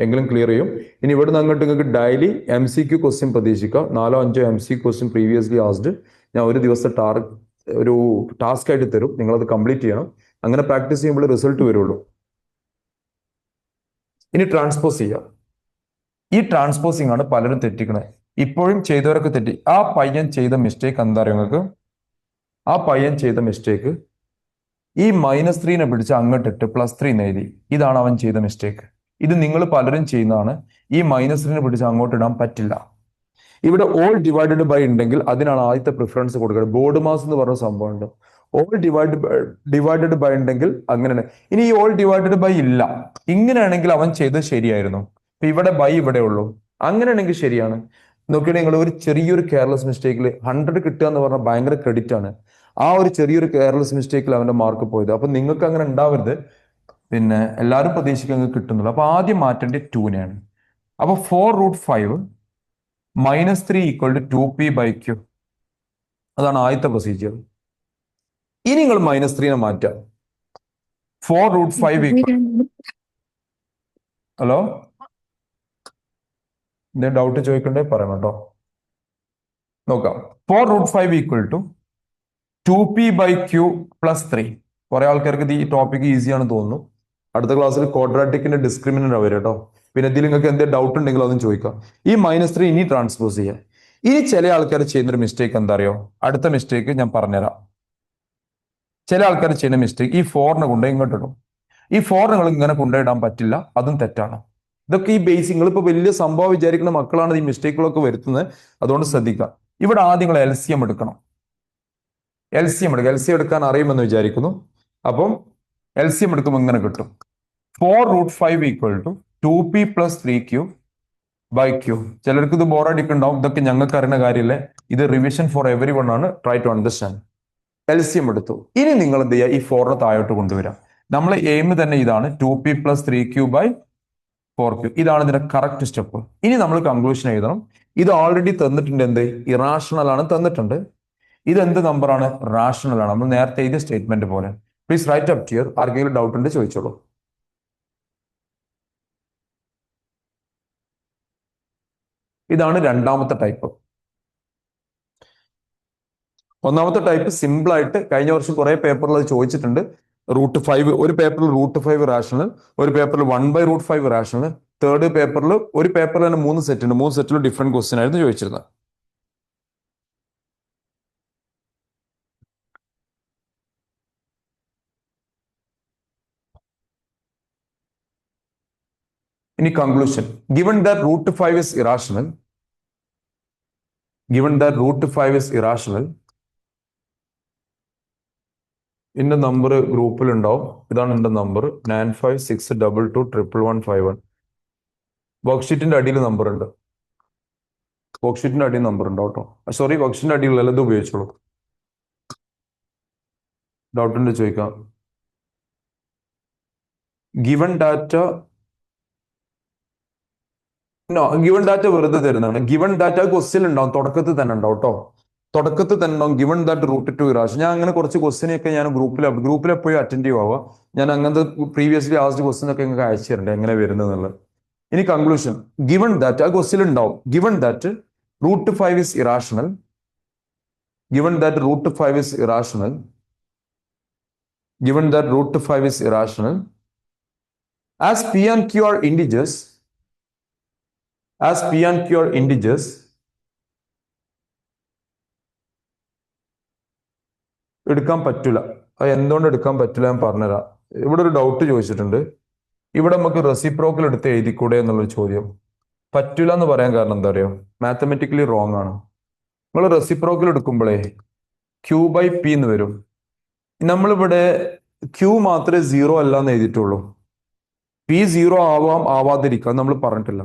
എങ്കിലും ക്ലിയർ ചെയ്യും. ഇനി ഇവിടെ നിന്ന് അങ്ങോട്ട് നിങ്ങൾക്ക് ഡെയിലി MCQ ക്വസ്റ്റ്യൻ പ്രതീക്ഷിക്കാം. 4-5 MCQ ക്വസ്റ്റ്യൻ പ്രീവിയസ്ലി ആസ്ഡ് ഞാൻ ഒരു ദിവസത്തെ ഒരു ടാസ്ക് ആയിട്ട് തരും, നിങ്ങളത് കംപ്ലീറ്റ് ചെയ്യണം. അങ്ങനെ പ്രാക്ടീസ് ചെയ്യുമ്പോൾ റിസൾട്ട് വരുള്ളൂ. ഇനി ട്രാൻസ്പോസ് ചെയ്യാം. ഈ ട്രാൻസ്പോസിംഗ് ആണ് പലരും തെറ്റിക്കണേ. ഇപ്പോഴും ചെയ്തവരൊക്കെ തെറ്റി. ആ പയ്യൻ ചെയ്ത മിസ്റ്റേക്ക് എന്താ അറിയോ നിങ്ങൾക്ക്? ആ പയ്യൻ ചെയ്ത മിസ്റ്റേക്ക് ഈ -3 പിടിച്ച് അങ്ങോട്ടിട്ട് +3 എഴുതി. ഇതാണ് അവൻ ചെയ്ത മിസ്റ്റേക്ക്. ഇത് നിങ്ങൾ പലരും ചെയ്യുന്നതാണ്. ഈ -3 പിടിച്ച് അങ്ങോട്ട് ഇടാൻ പറ്റില്ല. ഇവിടെ ഓൾ ഡിവൈഡഡ് ബൈ ഉണ്ടെങ്കിൽ അതിനാണ് ആദ്യത്തെ പ്രിഫറൻസ് കൊടുക്കുന്നത്. ബോർഡ് മാസ് എന്ന് പറഞ്ഞ സംഭവം ഉണ്ട്. ഓൾ ഡിവൈഡഡ് ബൈ ഉണ്ടെങ്കിൽ അങ്ങനെയാണ്. ഇനി ഈ ഓൾ ഡിവൈഡഡ് ബൈ ഇല്ല, ഇങ്ങനെയാണെങ്കിൽ അവൻ ചെയ്തത് ശരിയായിരുന്നു. ഇപ്പൊ ഇവിടെ ബൈ ഇവിടെ ഉള്ളൂ, അങ്ങനെയാണെങ്കിൽ ശരിയാണ്. നോക്കിയാൽ നിങ്ങൾ ഒരു ചെറിയൊരു കെയർലെസ് മിസ്റ്റേക്കിൽ 100 കിട്ടുക എന്ന് പറഞ്ഞാൽ ഭയങ്കര ക്രെഡിറ്റ് ആണ്. ആ ഒരു ചെറിയൊരു കെയർലെസ് മിസ്റ്റേക്കിൽ അവന്റെ മാർക്ക് പോയത്. അപ്പൊ നിങ്ങൾക്ക് അങ്ങനെ ഉണ്ടാവരുത്. പിന്നെ എല്ലാവരും പ്രതീക്ഷിക്കാൻ കിട്ടുന്നുള്ളൂ. അപ്പൊ ആദ്യം മാറ്റേണ്ടത് 2-നെയാണ്. അപ്പൊ 4 root 5 -3 equal to 2p by q. അതാണ് ആദ്യത്തെ പ്രൊസീജിയർ. ഇനി നിങ്ങൾ -3 മാറ്റാം. 4 root 5 equal. ഹലോ, എന്തെങ്കിലും ഡൗട്ട് ചോദിക്കണ്ടേ പറയണം കേട്ടോ. നോക്കാം. 4 root 5 equal to 2p by q plus 3. കുറെ ആൾക്കാർക്ക് ഈ ടോപ്പിക് ഈസിയാണ് തോന്നുന്നു. അടുത്ത ക്ലാസ്സിൽ ക്വാഡ്രാറ്റിക്കിന്റെ ഡിസ്ക്രിമിനന്റ് വരും കേട്ടോ. പിന്നെ ഇതിൽ നിങ്ങൾക്ക് എന്തെങ്കിലും ഡൗട്ട് ഉണ്ടെങ്കിൽ അതും ചോദിക്കാം. ഈ -3 ഇനി ട്രാൻസ്പോസ് ചെയ്യാം. ഇനി ചില ആൾക്കാർ ചെയ്യുന്നൊരു മിസ്റ്റേക്ക് എന്താ അറിയോ? അടുത്ത മിസ്റ്റേക്ക് ഞാൻ പറഞ്ഞുതരാം. ചില ആൾക്കാർ ചെയ്യുന്ന മിസ്റ്റേക്ക് ഈ 4-നെ കൊണ്ടുപോയി ഇങ്ങോട്ട് ഇടും. ഈ 4 നിങ്ങൾ ഇങ്ങനെ കൊണ്ടുപോയിടാൻ പറ്റില്ല, അതും തെറ്റാണ്. ഇതൊക്കെ ഈ ബേസിക്, നിങ്ങളിപ്പോൾ വലിയ സംഭവം വിചാരിക്കുന്ന മക്കളാണ് ഈ മിസ്റ്റേക്കുകളൊക്കെ വരുത്തുന്നത്. അതുകൊണ്ട് ശ്രദ്ധിക്കുക. ഇവിടെ ആദ്യം നിങ്ങൾ LCM എടുക്കണം. LCM എടുക്കാൻ അറിയുമെന്ന് വിചാരിക്കുന്നു. അപ്പം LCM എടുക്കുമ്പോൾ ഇങ്ങനെ കിട്ടും. 4 root 5 equal to 2p plus 3q by q. ചിലർക്ക് ഇത് ബോറടിക്കുണ്ടാവും. ഇതൊക്കെ ഞങ്ങൾക്ക് അറിയുന്ന കാര്യമല്ലേ. ഇത് റിവിഷൻ ഫോർ എവരി വൺ ആണ്. Try to understand. LCM എടുത്തു. ഇനി നിങ്ങൾ എന്ത് ചെയ്യുക? ഈ 4-നെ താഴോട്ട് കൊണ്ടുവരാം. നമ്മളെ എയിം തന്നെ ഇതാണ്, 2p plus 3q by 4q. ഇതാണ് ഇതിന്റെ കറക്റ്റ് സ്റ്റെപ്പ്. ഇനി നമ്മൾ കൺക്ലൂഷൻ എഴുതണം. ഇത് ഓൾറെഡി തന്നിട്ടുണ്ട്. എന്ത്? ഇറാഷണൽ ആണ് തന്നിട്ടുണ്ട്. ഇത് എന്ത് നമ്പറാണ്? റാഷണൽ ആണ്. നമ്മൾ നേരത്തെ എഴുതിയ സ്റ്റേറ്റ്മെന്റ് പോലെ. Please write up here. ആർക്കെങ്കിലും ഡൗട്ട് ഉണ്ട് ചോദിച്ചോളൂ. ഇതാണ് രണ്ടാമത്തെ ടൈപ്പ്. ഒന്നാമത്തെ ടൈപ്പ് സിമ്പിൾ ആയിട്ട് കഴിഞ്ഞ വർഷം കുറെ പേപ്പറിൽ അത് ചോദിച്ചിട്ടുണ്ട്. √5 ഒരു പേപ്പറിൽ √5 റാഷണൽ, ഒരു പേപ്പറിൽ 1/√5 റാഷണൽ, തേർഡ് പേപ്പറിൽ ഒരു പേപ്പറിൽ തന്നെ 3 സെറ്റ് ഉണ്ട്. 3 സെറ്റിലും ഡിഫറെന്റ് ക്വസ്റ്റ്യൻ ആയിരുന്നു ചോദിച്ചിരുന്നത്. ഇനി conclusion. Given that √5 is irrational, എന്റെ നമ്പർ ഗ്രൂപ്പിൽ ഉണ്ടാവും. ഇതാണ് എന്റെ നമ്പർ 9562221151. വർക്ക്ഷീറ്റിന്റെ അടിയിൽ നമ്പർ ഉണ്ട്. വർക്ക്ഷീറ്റിന്റെ അടിയിൽ നമ്പർ ഉണ്ട് കേട്ടോ. സോറി, വർക്ക്ഷീറ്റിന്റെ അടിയിൽ അല്ല, ഇത് ഉപയോഗിച്ചോളൂ. ഡൗട്ട് ഉണ്ട് ചോദിക്കാം. ഗിവൺ ഡാറ്റ ഗിവൺ ഡാറ്റ വെറുതെ തരുന്നതാണ്. ഗിവൺ ഡാറ്റ ക്വസ്റ്റ്യൻ ഉണ്ടാവും, തുടക്കത്തിൽ തന്നെ ഉണ്ടാവും കേട്ടോ. തുടക്കത്തിൽ തന്നെ ഉണ്ടാവും ഗിവൺ ദാറ്റ് √2 ഇറാഷണൽ. ഞാൻ അങ്ങനെ കുറച്ച് ക്വസ്റ്റ്യനൊക്കെ ഞാൻ ഗ്രൂപ്പിൽ എപ്പോഴും അറ്റൻഡീവ് ആവുക. ഞാൻ അങ്ങനത്തെ പ്രീവിയസ്ലി ആസ്ഡ് ക്വസ്റ്റ്യൻ ഒക്കെ നിങ്ങൾക്ക് അയച്ചു തരണ്ടേ എങ്ങനെ വരുന്നത്. ഇനി കൺക്ലൂഷൻ. ഗിവൺ ദാറ്റ് ആ ക്വസ്റ്റ്യൻ ഉണ്ടാവും. Given that √5 is irrational. Given that √5 is irrational. Given that √5 is irrational. As P and Q are integers. As P and Q are integers. എടുക്കാൻ പറ്റില്ല. അത് എന്തുകൊണ്ട് എടുക്കാൻ പറ്റില്ല ഞാൻ പറഞ്ഞുതരാം. ഇവിടെ ഒരു ഡൗട്ട് ചോദിച്ചിട്ടുണ്ട്. ഇവിടെ നമുക്ക് റെസിപ്രോക്കൽ എടുത്ത് എഴുതിക്കൂടെ എന്നുള്ളൊരു ചോദ്യം. പറ്റില്ല എന്ന് പറയാൻ കാരണം എന്താ അറിയോ? മാത്തമെറ്റിക്കലി റോങ് ആണ്. നമ്മൾ റെസിപ്രോക്കൽ എടുക്കുമ്പോഴേ Q/P എന്ന് വരും. നമ്മളിവിടെ Q മാത്രമേ 0 അല്ല എന്ന് എഴുതിയിട്ടുള്ളൂ. P 0 ആവാം, ആവാതിരിക്കാം, നമ്മൾ പറഞ്ഞിട്ടില്ല.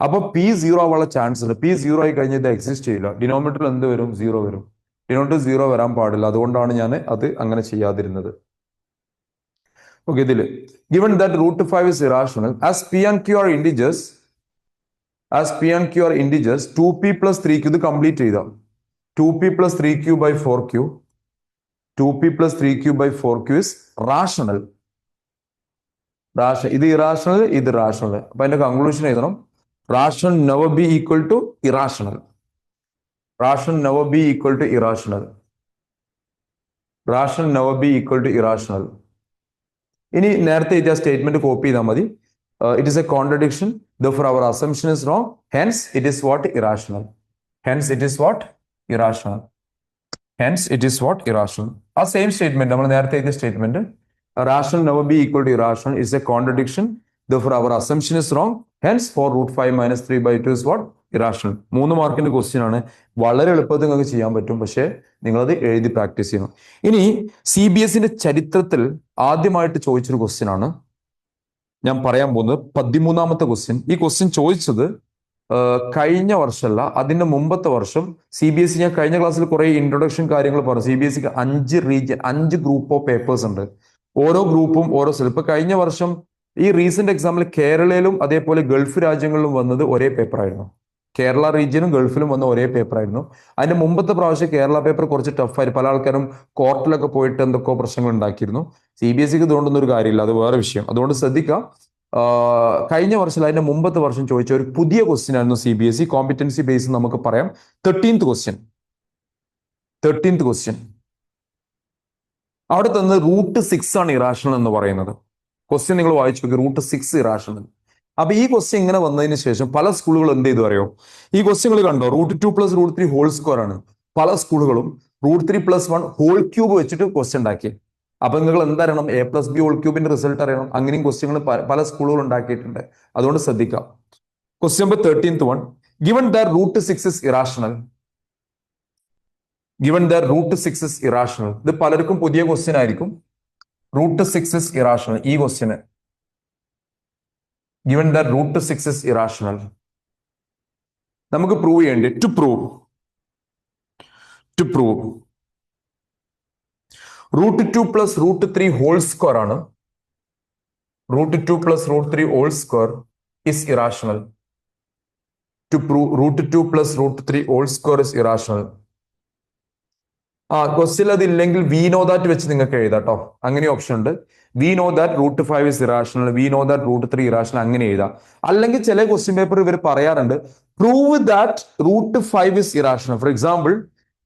അപ്പൊ P 0 ആവാനുള്ള ചാൻസ് ഉണ്ട്. P 0 ആയി കഴിഞ്ഞാൽ ഇത് എക്സിസ്റ്റ് ചെയ്യില്ല. ഡിനോമിനേറ്ററിൽ എന്ത് വരും? 0 വരും. ഡിനോമിനേറ്റർ 0 വരാൻ പാടില്ല. അതുകൊണ്ടാണ് ഞാൻ അത് അങ്ങനെ ചെയ്യാതിരുന്നത്. ഓക്കെ, ഇതില് given that √5 is irrational, as P and Q are integers, 2P plus 3Q ഇത് കംപ്ലീറ്റ് ചെയ്താൽ 2P plus 3Q/4Q, 2P plus 3Q/4Q is rational. ഇത് ഇറാഷണൽ, ഇത് റാഷണൽ. അപ്പൊ അതിന്റെ കൺക്ലൂഷൻ എഴുതണം. Rational never be equal to irrational. Rational never be equal to irrational. Rational never be equal to irrational. ഇനി നേരത്തെ എഴുതിയ സ്റ്റേറ്റ്മെന്റ് കോപ്പി ചെയ്താൽ മതി. It is a contradiction. Therefore, our assumption is wrong. Hence, it is what? Irrational. Hence, it is what? Irrational. Hence, it is what? Irrational. ആ same statement നമ്മൾ നേരത്തെ എഴുതിയ statement rational never be equal to irrational is a contradiction. Therefore, our assumption is wrong. Hence, 4√5 minus 3/2 is what? Irrational. 3 മാർക്കിന്റെ question ആണ്. വളരെ എളുപ്പത്തിൽ നിങ്ങൾക്ക് ചെയ്യാൻ പറ്റും, പക്ഷേ നിങ്ങളത് എഴുതി പ്രാക്ടീസ് ചെയ്യണം. ഇനി CBSE ചരിത്രത്തിൽ ആദ്യമായിട്ട് ചോദിച്ചൊരു ക്വസ്റ്റ്യൻ ആണ് ഞാൻ പറയാൻ പോകുന്നത്. 13ാമത്തെ ക്വസ്റ്റ്യൻ. ഈ ക്വസ്റ്റ്യൻ ചോദിച്ചത് കഴിഞ്ഞ വർഷമല്ല, അതിന്റെ മുമ്പത്തെ വർഷം. CBSE ഞാൻ കഴിഞ്ഞ ക്ലാസ്സിൽ കുറെ ഇൻട്രൊഡക്ഷൻ കാര്യങ്ങൾ പറഞ്ഞു. CBSEക്ക് 5 റീജിയൻ, 5 ഗ്രൂപ്പ് ഓഫ് പേപ്പേഴ്സ് ഉണ്ട്. ഓരോ ഗ്രൂപ്പും ഓരോ സ്ഥലം. ഇപ്പൊ കഴിഞ്ഞ വർഷം ഈ റീസെന്റ് എക്സാമ്പിൾ കേരളയിലും അതേപോലെ ഗൾഫ് രാജ്യങ്ങളിലും വന്നത് ഒരേ പേപ്പർ ആയിരുന്നു. കേരള റീജിയനും ഗൾഫിലും വന്ന ഒരേ പേപ്പർ ആയിരുന്നു. അതിന്റെ മുമ്പത്തെ പ്രാവശ്യം കേരള പേപ്പർ കുറച്ച് ടഫായിരുന്നു. പല ആൾക്കാരും കോർട്ടിലൊക്കെ പോയിട്ട് എന്തൊക്കെയോ പ്രശ്നങ്ങൾ ഉണ്ടാക്കിയിരുന്നു. CBSEക്ക് ഇതുകൊണ്ടൊന്നും ഒരു കാര്യമില്ല, അത് വേറെ വിഷയം. അതുകൊണ്ട് ശ്രദ്ധിക്കാം. കഴിഞ്ഞ വർഷം അതിന്റെ മുമ്പത്തെ വർഷം ചോദിച്ച ഒരു പുതിയ ക്വസ്റ്റ്യൻ ആയിരുന്നു CBSE കോമ്പിറ്റൻസി ബേസ് നമുക്ക് പറയാം. 13th ക്വസ്റ്റ്യൻ അവിടെ തന്നത് √6 ആണ് ഇറാഷണൽ എന്ന് പറയുന്നത്. ക്വസ്റ്റ്യൻ നിങ്ങൾ വായിച്ചു നോക്കി. √6 ഇറാഷണൽ. അപ്പൊ ഈ ക്വസ്റ്റ്യൻ ഇങ്ങനെ വന്നതിന് ശേഷം പല സ്കൂളുകളും എന്ത് ചെയ്തു അറിയോ? ഈ ക്വസ്റ്റ്യങ്ങൾ കണ്ടോ? √2 + √3 ഹോൾ സ്ക്വയർ ആണ്. പല സ്കൂളുകളും √3 + 1 ഹോൾ ക്യൂബ് വെച്ചിട്ട് ക്വസ്റ്റ്യൻ ഉണ്ടാക്കി. അപ്പൊ നിങ്ങൾ എന്തറിയണം? A+B ഹോൾ ക്യൂബിന്റെ റിസൾട്ട് അറിയണം. അങ്ങനെയും ക്വസ്റ്റ്യങ്ങൾ പല സ്കൂളുകളും ഉണ്ടാക്കിയിട്ടുണ്ട്. അതുകൊണ്ട് ശ്രദ്ധിക്കാം. Question number 13th one. Given that √6 is irrational. ഇത് പലർക്കും പുതിയ ക്വസ്റ്റ്യൻ ആയിരിക്കും. √6 is irrational. ഈ ക്വസ്റ്റ്യന് given that √6 is irrational, നമുക്ക് പ്രൂവ് ചെയ്യേണ്ടി. ടു പ്രൂവ് √2 + √3 ഹോൾ സ്ക്വയർ ആണ്. √2 + √3 whole square is irrational. To prove √2 + √3 whole square is irrational. Question അത് ഇല്ലെങ്കിൽ വി നോ ദാറ്റ് വെച്ച് നിങ്ങൾക്ക് എഴുതാം കേട്ടോ. അങ്ങനെ ഓപ്ഷൻ ഉണ്ട്. We know that √5 is irrational, we know that √3 irrational, അങ്ങനെ എഴുതാം. അല്ലെങ്കിൽ ചില ക്വസ്റ്റ്യൻ പേപ്പർ ഇവർ പറയാറുണ്ട് prove that root 5 is irrational. For example,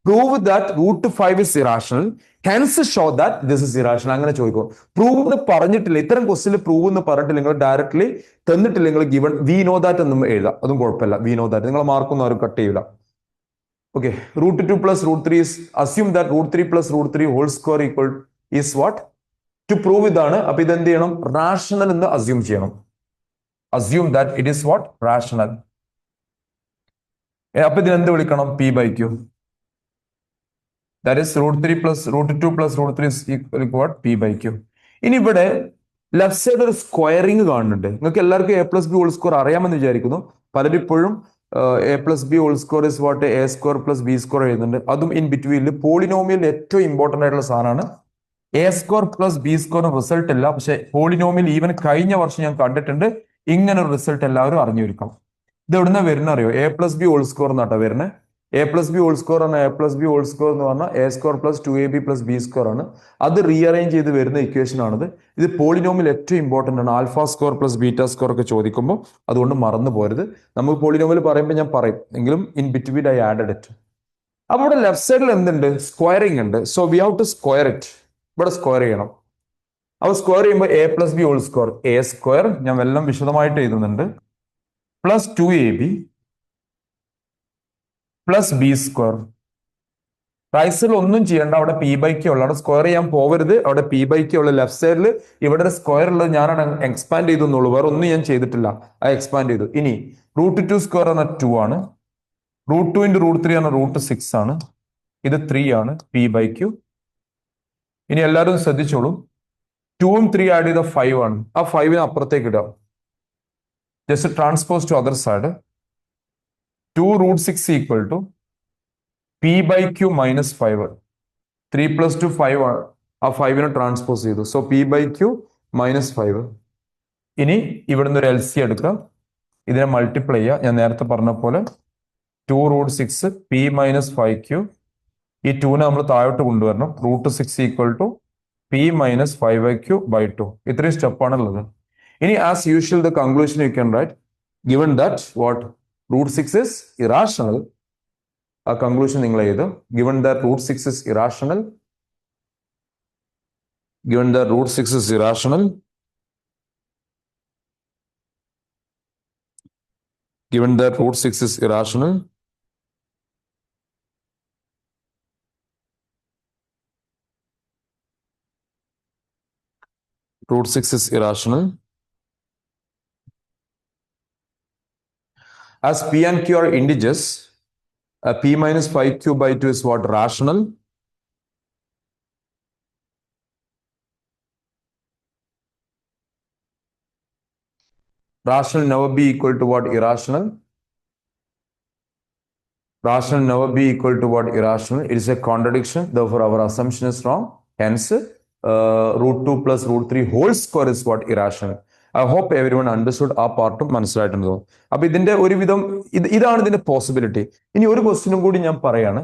prove that root 5 is irrational. Hence show that this is irrational. അങ്ങനെ ചോദിക്കും. പ്രൂവ് എന്ന് പറഞ്ഞിട്ടില്ല, ഇത്തരം ക്വസ്റ്റിൽ പ്രൂവ് എന്ന് പറഞ്ഞിട്ടില്ല, നിങ്ങൾ ഡയറക്ട്ലി തന്നിട്ടില്ല, നിങ്ങൾ ഗിവൺ വി നോ ദാറ്റ് എന്നും എഴുതാം, അതും കുഴപ്പമില്ല. വി നോ ദാറ്റ് നിങ്ങളെ മാർക്കൊന്നും ആരും കട്ട് ചെയ്യില്ല. Okay, root 2 plus root 3 is, assume that root 3 plus root 3 whole square equal is what? To prove ഇതാണ്. അപ്പൊ ഇത് എന്ത് ചെയ്യണം? റാഷണൽ എന്ന് അസ്യൂം ചെയ്യണം. Assume that it is what? Rational. അപ്പൊ ഇതിന് എന്ത് വിളിക്കണം? P by Q. That is root 3 plus root 2 plus root 3 is equal to what? P by Q. ഇനി ഇവിടെ ലെഫ്റ്റ് സൈഡ് ഒരു സ്ക്വയറിംഗ് കാണുന്നുണ്ട്. നിങ്ങൾക്ക് എല്ലാവർക്കും A plus B whole square അറിയാമെന്ന് വിചാരിക്കുന്നു. പലരും ഇപ്പോഴും A plus B whole square is what A square plus B square എഴുതുന്നുണ്ട്. അതും ഇൻ ബിറ്റ്വീനിൽ പോളിനോമിയൽ ഏറ്റവും ഇമ്പോർട്ടന്റ് ആയിട്ടുള്ള സാധനമാണ്. A square plus B square result ഇല്ല, പക്ഷെ പോളിനോമിയൽ ഈവൻ കഴിഞ്ഞ വർഷം ഞാൻ കണ്ടിട്ടുണ്ട്. ഇങ്ങനെ ഒരു റിസൾട്ട് എല്ലാവരും അറിഞ്ഞിരിക്കണം. ഇത് എവിടുന്ന വരുന്ന അറിയോ? A plus B whole square എന്നാട്ടോ വരുന്നത്. A plus B whole square ആണ്. A plus B whole square എന്ന് പറഞ്ഞാൽ a square plus 2ab plus B square ആണ്. അത് റീഅറേഞ്ച് ചെയ്ത് വരുന്ന ഇക്വേഷൻ ആണിത്. ഇത് പോളിനോമിയൽ ഏറ്റവും ഇമ്പോർട്ടന്റ് ആണ്. Alpha square plus beta square ഒക്കെ ചോദിക്കുമ്പോൾ അതുകൊണ്ട് മറന്നു പോരുത്. നമുക്ക് പോളിനോമിയൽ പറയുമ്പോൾ ഞാൻ പറയും, എങ്കിലും in between I added it. അപ്പൊ ഇവിടെ ലെഫ്റ്റ് സൈഡിൽ എന്തുണ്ട്? സ്ക്വയറിംഗ് ഉണ്ട്. So we have to square it. ഇവിടെ സ്ക്വയർ ചെയ്യണം. അപ്പൊ സ്ക്വയർ ചെയ്യുമ്പോൾ a plus B whole square, a square ഞാൻ വെല്ലം വിശദമായിട്ട് എഴുതുന്നുണ്ട്, plus 2ab plus B square. റൈസിൽ ഒന്നും ചെയ്യേണ്ട, അവിടെ പി ബൈ ക്യൂ ഉള്ള, അവിടെ സ്ക്വയർ ചെയ്യാൻ പോകരുത്. അവിടെ പി ബൈ ക്യൂ ഉള്ള ലെഫ്റ്റ് സൈഡിൽ. ഇവിടെ ഒരു സ്ക്വയർ ഉള്ളത് ഞാനാണ് എക്സ്പാൻഡ് ചെയ്തെന്നുള്ളൂ, വേറെ ഒന്നും ഞാൻ ചെയ്തിട്ടില്ല. അത് എക്സ്പാൻഡ് ചെയ്തു. ഇനി റൂട്ട് 2 സ്ക്വയർ എന്ന 2 ആണ്. റൂട്ട് 2 ഇൻറ്റു റൂട്ട് 3 എന്ന റൂട്ട് 6 ആണ്. ഇത് 3 ആണ്. P by Q. ഇനി എല്ലാവരും ശ്രദ്ധിച്ചോളൂ, 2ഉം 3 ആഡ് ചെയ്ത 5 ആണ്. ആ 5ന് അപ്പുറത്തേക്ക് ഇടാം. Just transpose to other side. 2 root 6 equal to P by Q minus 5. 3 plus 2 5 ആണ്. ആ 5നെ ട്രാൻസ്പോസ് ചെയ്തു. So P by Q minus 5. ഇനി ഇവിടുന്ന് ഒരു LC എടുക്കാം. ഇതിനെ മൾട്ടിപ്ലൈ ചെയ്യുക. ഞാൻ നേരത്തെ പറഞ്ഞ പോലെ 2 root 6 P minus 5Q. ഈ 2നെ നമ്മൾ താഴോട്ട് കൊണ്ടുവരണം. Root 6 equal to P minus 5Q by 2. ഇത്രയും സ്റ്റെപ്പാണുള്ളത്. ഇനി as usual the conclusion you can write, given that what root 6 is irrational. A conclusion നിങ്ങൾ എഴുതും. Given that root 6 is irrational, given that root 6 is irrational, given that root 6 is irrational, root 6 is irrational. As P and Q are integers, P minus 5Q by 2 is what? Rational. Rational never be equal to what? Irrational. Rational never be equal to what? Irrational. It is a contradiction. Therefore, our assumption is wrong. Hence, root 2 plus root 3 whole square is what? Irrational. I hope everyone understood. ആ പാർട്ടും മനസ്സിലായിട്ടുണ്ടോ? അപ്പൊ ഇതിന്റെ ഒരുവിധം ഇതാണ് ഇതിന്റെ possibility. ഇനി ഒരു ക്വസ്റ്റ്യനും കൂടി ഞാൻ പറയാണ്.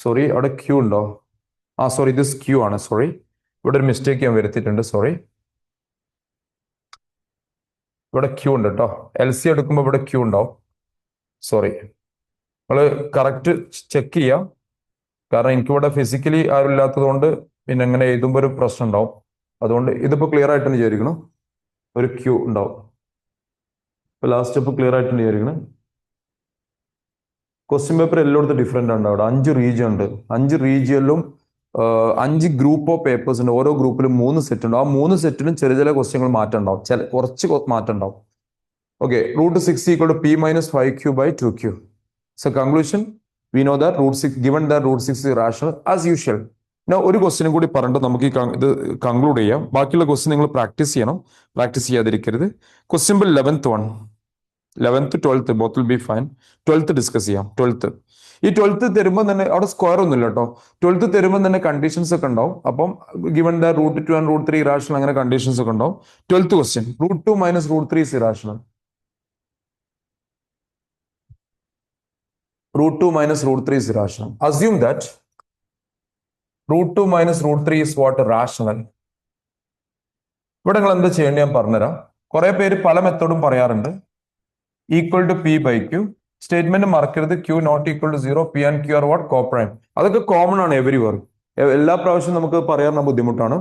സോറി, അവിടെ ക്യൂ ഉണ്ടോ? സോറി, ദിസ് ക്യൂ ആണ്. സോറി, ഇവിടെ ഒരു മിസ്റ്റേക്ക് ഞാൻ വരുത്തിയിട്ടുണ്ട്. സോറി, ഇവിടെ ക്യൂ ഉണ്ട് കേട്ടോ. LC എടുക്കുമ്പോൾ ഇവിടെ ക്യൂ ഉണ്ടാവും. സോറി, നിങ്ങൾ കറക്റ്റ് ചെക്ക് ചെയ്യാം. കാരണം എനിക്കിവിടെ ഫിസിക്കലി ആരും ഇല്ലാത്തത് കൊണ്ട് പിന്നെ എങ്ങനെ എഴുതുമ്പോൾ ഒരു പ്രശ്നം ഉണ്ടാവും. അതുകൊണ്ട് ഇതിപ്പോൾ ക്ലിയർ ആയിട്ടെന്ന് വിചാരിക്കണം. ഒരു ക്യൂ ഉണ്ടാവും. ഇപ്പൊ ലാസ്റ്റ് സ്റ്റെപ്പ് ക്ലിയർ ആയിട്ടെന്ന് വിചാരിക്കണം. ക്വസ്റ്റ്യൻ പേപ്പർ എല്ലായിടത്തും ഡിഫറെന്റ് ഉണ്ട്. അവിടെ 5 റീജിയൻ ഉണ്ട്. 5 റീജിയനിലും 5 ഗ്രൂപ്പ് ഓഫ് പേപ്പേഴ്സ് ഉണ്ട്. ഓരോ ഗ്രൂപ്പിലും 3 സെറ്റ് ഉണ്ട്. ആ 3 സെറ്റിലും ചെറിയ ചില ക്വസ്റ്റ്യങ്ങൾ മാറ്റം ഉണ്ടാവും. കുറച്ച് മാറ്റം ഉണ്ടാവും. Okay, root 6 equal to P minus 5Q by 2Q. So conclusion, we know that root 6, given that root 6 is irrational as usual. Now ഒരു ക്വസ്റ്റ്യനും കൂടി പറഞ്ഞിട്ട് നമുക്ക് ഇത് കൺക്ലൂഡ് ചെയ്യാം. ബാക്കിയുള്ള ക്വസ്റ്റ്യൻ നിങ്ങൾ പ്രാക്ടീസ് ചെയ്യണം. പ്രാക്ടീസ് ചെയ്യാതിരിക്കരുത്. Question 11th one, 11th 12th both will be fine. 12th discuss ചെയ്യാം. 12th ഈ 12th തരുമ്പോൾ തന്നെ അവിടെ സ്ക്വയർ ഒന്നും ഇല്ല കേട്ടോ. 12th തരുമ്പോൾ തന്നെ കണ്ടീഷൻസ് ഒക്കെ ഉണ്ടാവും. അപ്പം given that root 2 and root 3 irrational, അങ്ങനെ കണ്ടീഷൻസ് ഒക്കെ ഉണ്ടാവും. 12th question, root 2 minus root 3 is irrational. Root 2 minus root 3 is irrational. Assume that root 2 minus root 3 is what? Rational. ഇവിടെ നിങ്ങൾ എന്താ ചെയ്യേണ്ടത് ഞാൻ പറഞ്ഞുതരാം. കുറെ പേര് പല മെത്തേഡും പറയാറുണ്ട്. Equal to p by q. Statement മറക്കരുത്, q not equal to 0, p and q are what coprime. അതൊക്കെ കോമൺ ആണ് എവരിവർ. എല്ലാ പ്രാവശ്യവും നമുക്ക് പറയാൻ ബുദ്ധിമുട്ടാണ്.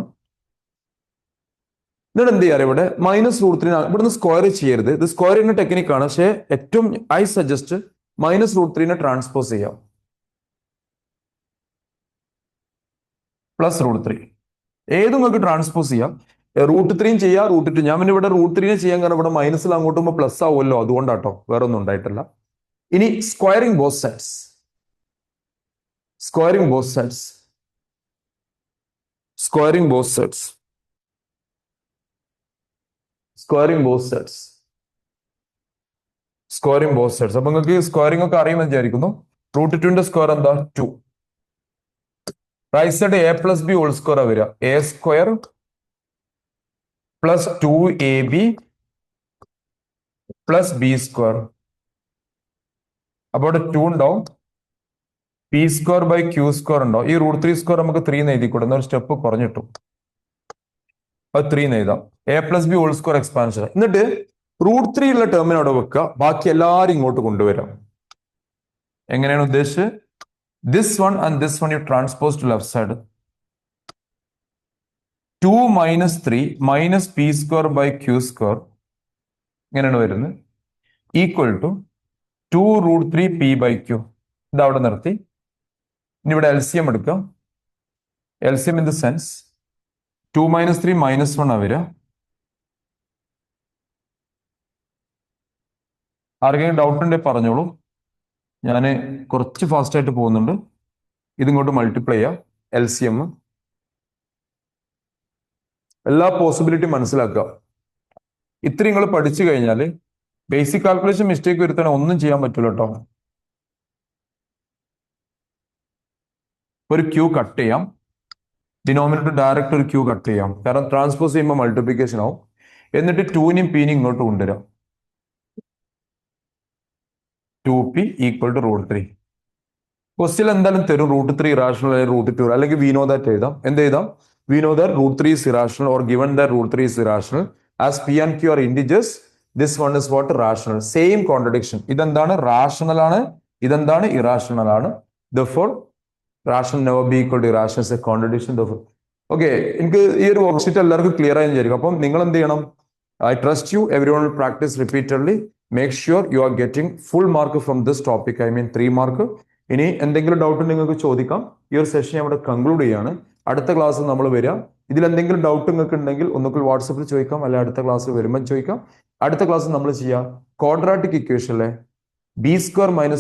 എന്നിട്ട് എന്ത് ചെയ്യാറ്, ഇവിടെ -√3 ഇവിടുന്ന് സ്ക്വയർ ചെയ്യരുത്. ഇത് സ്ക്വയർ ചെയ്യുന്ന ടെക്നിക്കാണ്, പക്ഷേ ഏറ്റവും ഐ സജസ്റ്റ് -√3 ട്രാൻസ്പോസ് ചെയ്യാം. +√3 ഏത് നിങ്ങൾക്ക് ട്രാൻസ്പോസ് ചെയ്യാം. √3 ചെയ്യാം, √2. ഞാൻ പിന്നെ ഇവിടെ √3 ചെയ്യാൻ കാരണം ഇവിടെ മൈനസിൽ അങ്ങോട്ട് പോകുമ്പോൾ പ്ലസ് ആവുമല്ലോ, അതുകൊണ്ടാട്ടോ, വേറെ ഒന്നും ഉണ്ടായിട്ടില്ല. ഇനി squaring both sides. Squaring both sides. Squaring both sides. Squaring both sides. Squaring both sides. അപ്പൊ നിങ്ങൾക്ക് സ്ക്വയറിംഗ് ഒക്കെ അറിയുമെന്ന് വിചാരിക്കുന്നു. √2ന്റെ സ്ക്വയർ എന്താ? 2. Right side a + b whole square വരിക. a² + 2ab + b². അപ്പൊ ഇവിടെ 2 ഉണ്ടാവും. p² / q² ഉണ്ടാവും. ഈ √3² നമുക്ക് 3 എന്ന് എഴുതിക്കൂടെ, എന്നൊരു സ്റ്റെപ്പ് കുറഞ്ഞിട്ടു. അത് 3 എന്ന് എഴുതാം. a + b whole square expansion. എന്നിട്ട് √3 ഉള്ള ടേമിനെ അവിടെ വെക്കുക, ബാക്കി എല്ലാവരും ഇങ്ങോട്ട് കൊണ്ടുവരാം. എങ്ങനെയാണ് ഉദ്ദേശിച്ചത്? this one and this one you transpose to left side. 2 - 3 - p² / q². ഇങ്ങനെയാണ് വരുന്നത്. Equal to 2√3 p/q. ഇത് അവിടെ നിർത്തി. ഇനി ഇവിടെ LCM എടുക്കാം. LCM in the sense 2 - 3 - 1 വരിക. ആർക്കെങ്കിലും ഡൗട്ട് ഉണ്ടെങ്കിൽ പറഞ്ഞോളൂ. ഞാൻ കുറച്ച് ഫാസ്റ്റ് ആയിട്ട് പോകുന്നുണ്ട്. ഇതിങ്ങോട്ട് മൾട്ടിപ്ലൈ ചെയ്യാം. LCM എല്ലാ പോസിബിലിറ്റി മനസ്സിലാക്കുക. ഇത്ര നിങ്ങൾ പഠിച്ചു കഴിഞ്ഞാൽ ബേസിക് കാൽക്കുലേഷൻ മിസ്റ്റേക്ക് വരുത്താൻ ഒന്നും ചെയ്യാൻ പറ്റില്ല കേട്ടോ. ഒരു ക്യൂ കട്ട് ചെയ്യാം. ഡിനോമിനേറ്റർ ഡയറക്റ്റ് ഒരു ക്യൂ കട്ട് ചെയ്യാം, കാരണം ട്രാൻസ്പോസ് ചെയ്യുമ്പോൾ മൾട്ടിപ്ലിക്കേഷൻ ആവും. എന്നിട്ട് 2-നെയും p-നെയും ഇങ്ങോട്ട് കൊണ്ടുവരാം. 2p = √3. ക്വസ്റ്റ്യൻ എന്തായാലും തരും √3 ഇറാഷണൽ അല്ലെങ്കിൽ √2, അല്ലെങ്കിൽ വി നോ ദാറ്റ് എഴുതാം. എന്ത് എഴുതാം? We know that √3 is irrational, or given that √3 is irrational, as p and q are integers, this one is what? Rational. Same contradiction. ഇതെന്താണ്? റാഷണൽ ആണ്. ഇതെന്താണ്? ഇറാഷണൽ ആണ്. Therefore rational never be equal to irrational is a contradiction. Therefore okay, എനിക്ക് ഈ ഒരു worksheet എല്ലാവർക്കും clear ആയി വിചാരിക്കും. അപ്പം നിങ്ങൾ എന്ത് ചെയ്യണം? I trust you. Everyone will practice repeatedly. Make sure you are getting full mark from this topic. I mean 3 mark. ഇനി എന്തെങ്കിലും ഡൗട്ട് നിങ്ങൾക്ക് ചോദിക്കാം. ഈ ഒരു സെഷൻ അവിടെ കൺക്ലൂഡ് ചെയ്യാണ്. അടുത്ത ക്ലാസ് നമ്മൾ വരിക. ഇതിൽ എന്തെങ്കിലും ഡൗട്ട് നിങ്ങൾക്ക് ഉണ്ടെങ്കിൽ ഒന്നുകിൽ വാട്സപ്പിൽ ചോദിക്കാം, അല്ലെങ്കിൽ അടുത്ത ക്ലാസ് വരുമ്പോൾ ചോദിക്കാം. അടുത്ത ക്ലാസ് നമ്മൾ ചെയ്യാം ക്വാഡ്രാറ്റിക് ഇക്വേഷനിലെ b²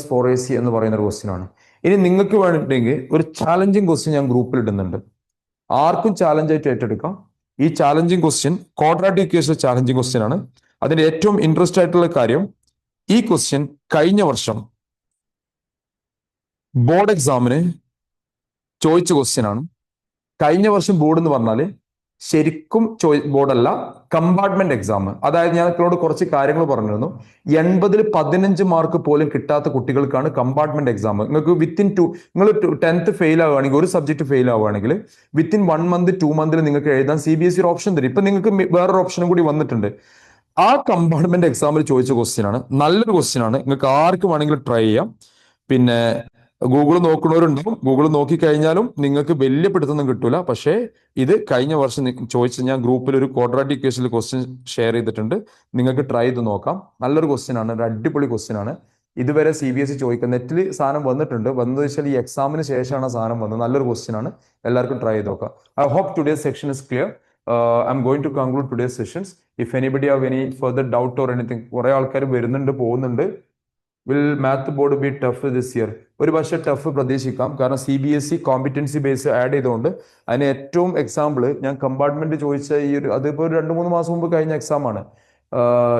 - 4ac എന്ന് പറയുന്ന ഒരു ക്വസ്റ്റ്യൻ ആണ്. ഇനി നിങ്ങൾക്ക് വേണ്ടിയിട്ടുണ്ടെങ്കിൽ ഒരു ചാലഞ്ചിങ് ക്വസ്റ്റ്യൻ ഞാൻ ഗ്രൂപ്പിൽ ഇടുന്നുണ്ട്. ആർക്കും ചാലഞ്ച് ആയിട്ട് ഏറ്റെടുക്കാം. ഈ challenging question quadratic equation challenging question ആണ്. അതിന്റെ ഏറ്റവും ഇൻട്രസ്റ്റ് ആയിട്ടുള്ള കാര്യം, ഈ ക്വസ്റ്റ്യൻ കഴിഞ്ഞ വർഷം ബോർഡ് എക്സാമിന് ചോദിച്ച ക്വസ്റ്റ്യൻ ആണ്. കഴിഞ്ഞ വർഷം ബോർഡ് എന്ന് പറഞ്ഞാൽ ശരിക്കും ബോർഡല്ല, കമ്പാർട്ട്മെന്റ് എക്സാം. അതായത് ഞാൻ നിങ്ങളോട് കുറച്ച് കാര്യങ്ങൾ പറഞ്ഞിരുന്നു. 80-ൽ 15 മാർക്ക് പോലും കിട്ടാത്ത കുട്ടികൾക്കാണ് കമ്പാർട്ട്മെന്റ് എക്സാം. നിങ്ങൾക്ക് വിത്തിൻ 2, നിങ്ങൾ 10th ഫെയിൽ ആവുകയാണെങ്കിൽ, ഒരു സബ്ജക്ട് ഫെയിൽ ആവുകയാണെങ്കിൽ വിത്തിൻ 1 month 2 monthൽ നിങ്ങൾക്ക് എഴുതാൻ CBSE ഒരു ഓപ്ഷൻ തരും. ഇപ്പൊ നിങ്ങൾക്ക് വേറൊരു ഓപ്ഷനും കൂടി വന്നിട്ടുണ്ട്. ആ കമ്പാർട്ട്മെന്റ് എക്സാമിൽ ചോദിച്ച ക്വസ്റ്റ്യൻ ആണ്. നല്ലൊരു ക്വസ്റ്റ്യൻ ആണ്. നിങ്ങൾക്ക് ആർക്കും വേണമെങ്കിലും ട്രൈ ചെയ്യാം. പിന്നെ ഗൂഗിൾ നോക്കുന്നവരുണ്ടാവും. ഗൂഗിൾ നോക്കിക്കഴിഞ്ഞാലും നിങ്ങൾക്ക് വലിയ പിടുത്തൊന്നും കിട്ടൂല. പക്ഷേ ഇത് കഴിഞ്ഞ വർഷം ചോദിച്ച, ഞാൻ ഗ്രൂപ്പിൽ ഒരു ക്വാഡ്രാറ്റിക് ഇക്വേഷനിൽ ക്വസ്റ്റ്യൻ ഷെയർ ചെയ്തിട്ടുണ്ട്. നിങ്ങൾക്ക് ട്രൈ ചെയ്ത് നോക്കാം. നല്ലൊരു ക്വസ്റ്റ്യൻ ആണ്, ഒരു അടിപൊളി ക്വസ്റ്റ്യൻ ആണ്. ഇതുവരെ CBSE ചോദിക്കുക നെറ്റിൽ സാധനം വന്നിട്ടുണ്ട്. വന്നത് വെച്ചാൽ ഈ എക്സാമിന് ശേഷമാണ് സാധനം വന്നത്. നല്ലൊരു ക്വസ്റ്റ്യൻ ആണ്. എല്ലാവർക്കും ട്രൈ ചെയ്ത് നോക്കാം. I hope today's section is clear. I am going to conclude today's sessions. If anybody have any further doubt or anything. കുറെ ആൾക്കാർ വരുന്നുണ്ട്, പോകുന്നുണ്ട്. Will math board be tough this year? ഒരു പക്ഷേ ടഫ് പ്രതീക്ഷിക്കാം, കാരണം CBSE കോമ്പിറ്റൻസി ബേസ് ആഡ് ചെയ്തുകൊണ്ട്. അതിന് ഏറ്റവും എക്സാമ്പിൾ ഞാൻ കമ്പാർട്ട്മെന്റ് ചോദിച്ച ഈ ഒരു, അതിപ്പോൾ 2-3 മാസം മുമ്പ് കഴിഞ്ഞ എക്സാം ആണ്,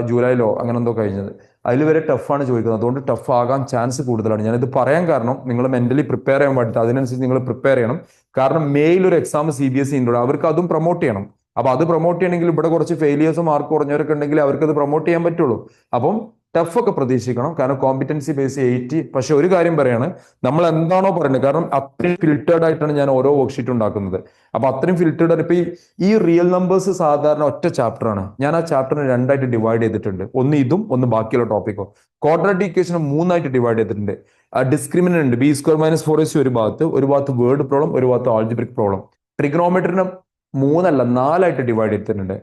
ജൂലൈയിലോ അങ്ങനെ എന്തോ കഴിഞ്ഞത്. അതിൽ വരെ ടഫാണ് ചോദിക്കുന്നത്. അതുകൊണ്ട് ടഫ് ആകാൻ ചാൻസ് കൂടുതലാണ്. ഞാനിത് പറയാൻ കാരണം നിങ്ങൾ മെന്റലി പ്രിപ്പയർ ചെയ്യാൻ വേണ്ടിയിട്ട്, അതിനനുസരിച്ച് നിങ്ങൾ പ്രിപ്പയർ ചെയ്യണം. കാരണം മെയിൽ ഒരു എക്സാം CBSE ഉണ്ട്, അവർക്ക് അതും പ്രൊമോട്ട് ചെയ്യണം. അപ്പൊ അത് പ്രൊമോട്ട് ചെയ്യണമെങ്കിൽ ഇവിടെ കുറച്ച് ഫെയിലിയേഴ്സ് മാർക്ക് കുറഞ്ഞവരൊക്കെ ഉണ്ടെങ്കിൽ അവർക്ക് അത് പ്രൊമോട്ട് ചെയ്യാൻ പറ്റുള്ളൂ. അപ്പം ടഫ് ഒക്കെ പ്രതീക്ഷിക്കണം, കാരണം കോമ്പിറ്റൻസി ബേസ് 80. പക്ഷെ ഒരു കാര്യം പറയാണ്, നമ്മൾ എന്താണോ പറയുന്നത്, കാരണം അത്രയും ഫിൽറ്റേർഡ് ആയിട്ടാണ് ഞാൻ ഓരോ വർക്ക്ഷീറ്റ് ഉണ്ടാക്കുന്നത്. അപ്പൊ അത്രയും ഫിൽറ്റേർഡ്. ഇപ്പൊ ഈ റിയൽ നമ്പേഴ്സ് സാധാരണ ഒറ്റ ചാപ്റ്റർ ആണ്. ഞാൻ ആ ചാപ്റ്ററിനെ 2ആയിട്ട് ഡിവൈഡ് ചെയ്തിട്ടുണ്ട്. ഒന്ന് ഇതും ഒന്ന് ബാക്കിയുള്ള ടോപ്പിക്കോ. ക്വാഡ്രാറ്റിക് ഇക്വേഷൻ 3ആയിട്ട് ഡിവൈഡ് ചെയ്തിട്ടുണ്ട്. ഡിസ്ക്രിമിനന്റ് ഉണ്ട്, b² - 4ac ഒരു ഭാഗത്ത് വേർഡ് പ്രോബ്ലം, ഒരു ഭാഗത്ത് ആൾജിബ്രിക് പ്രോബ്ലം. ട്രിഗ്നോമെട്രിനെ 3 അല്ല 4ആയിട്ട് ഡിവൈഡ് ചെയ്തിട്ടുണ്ട്.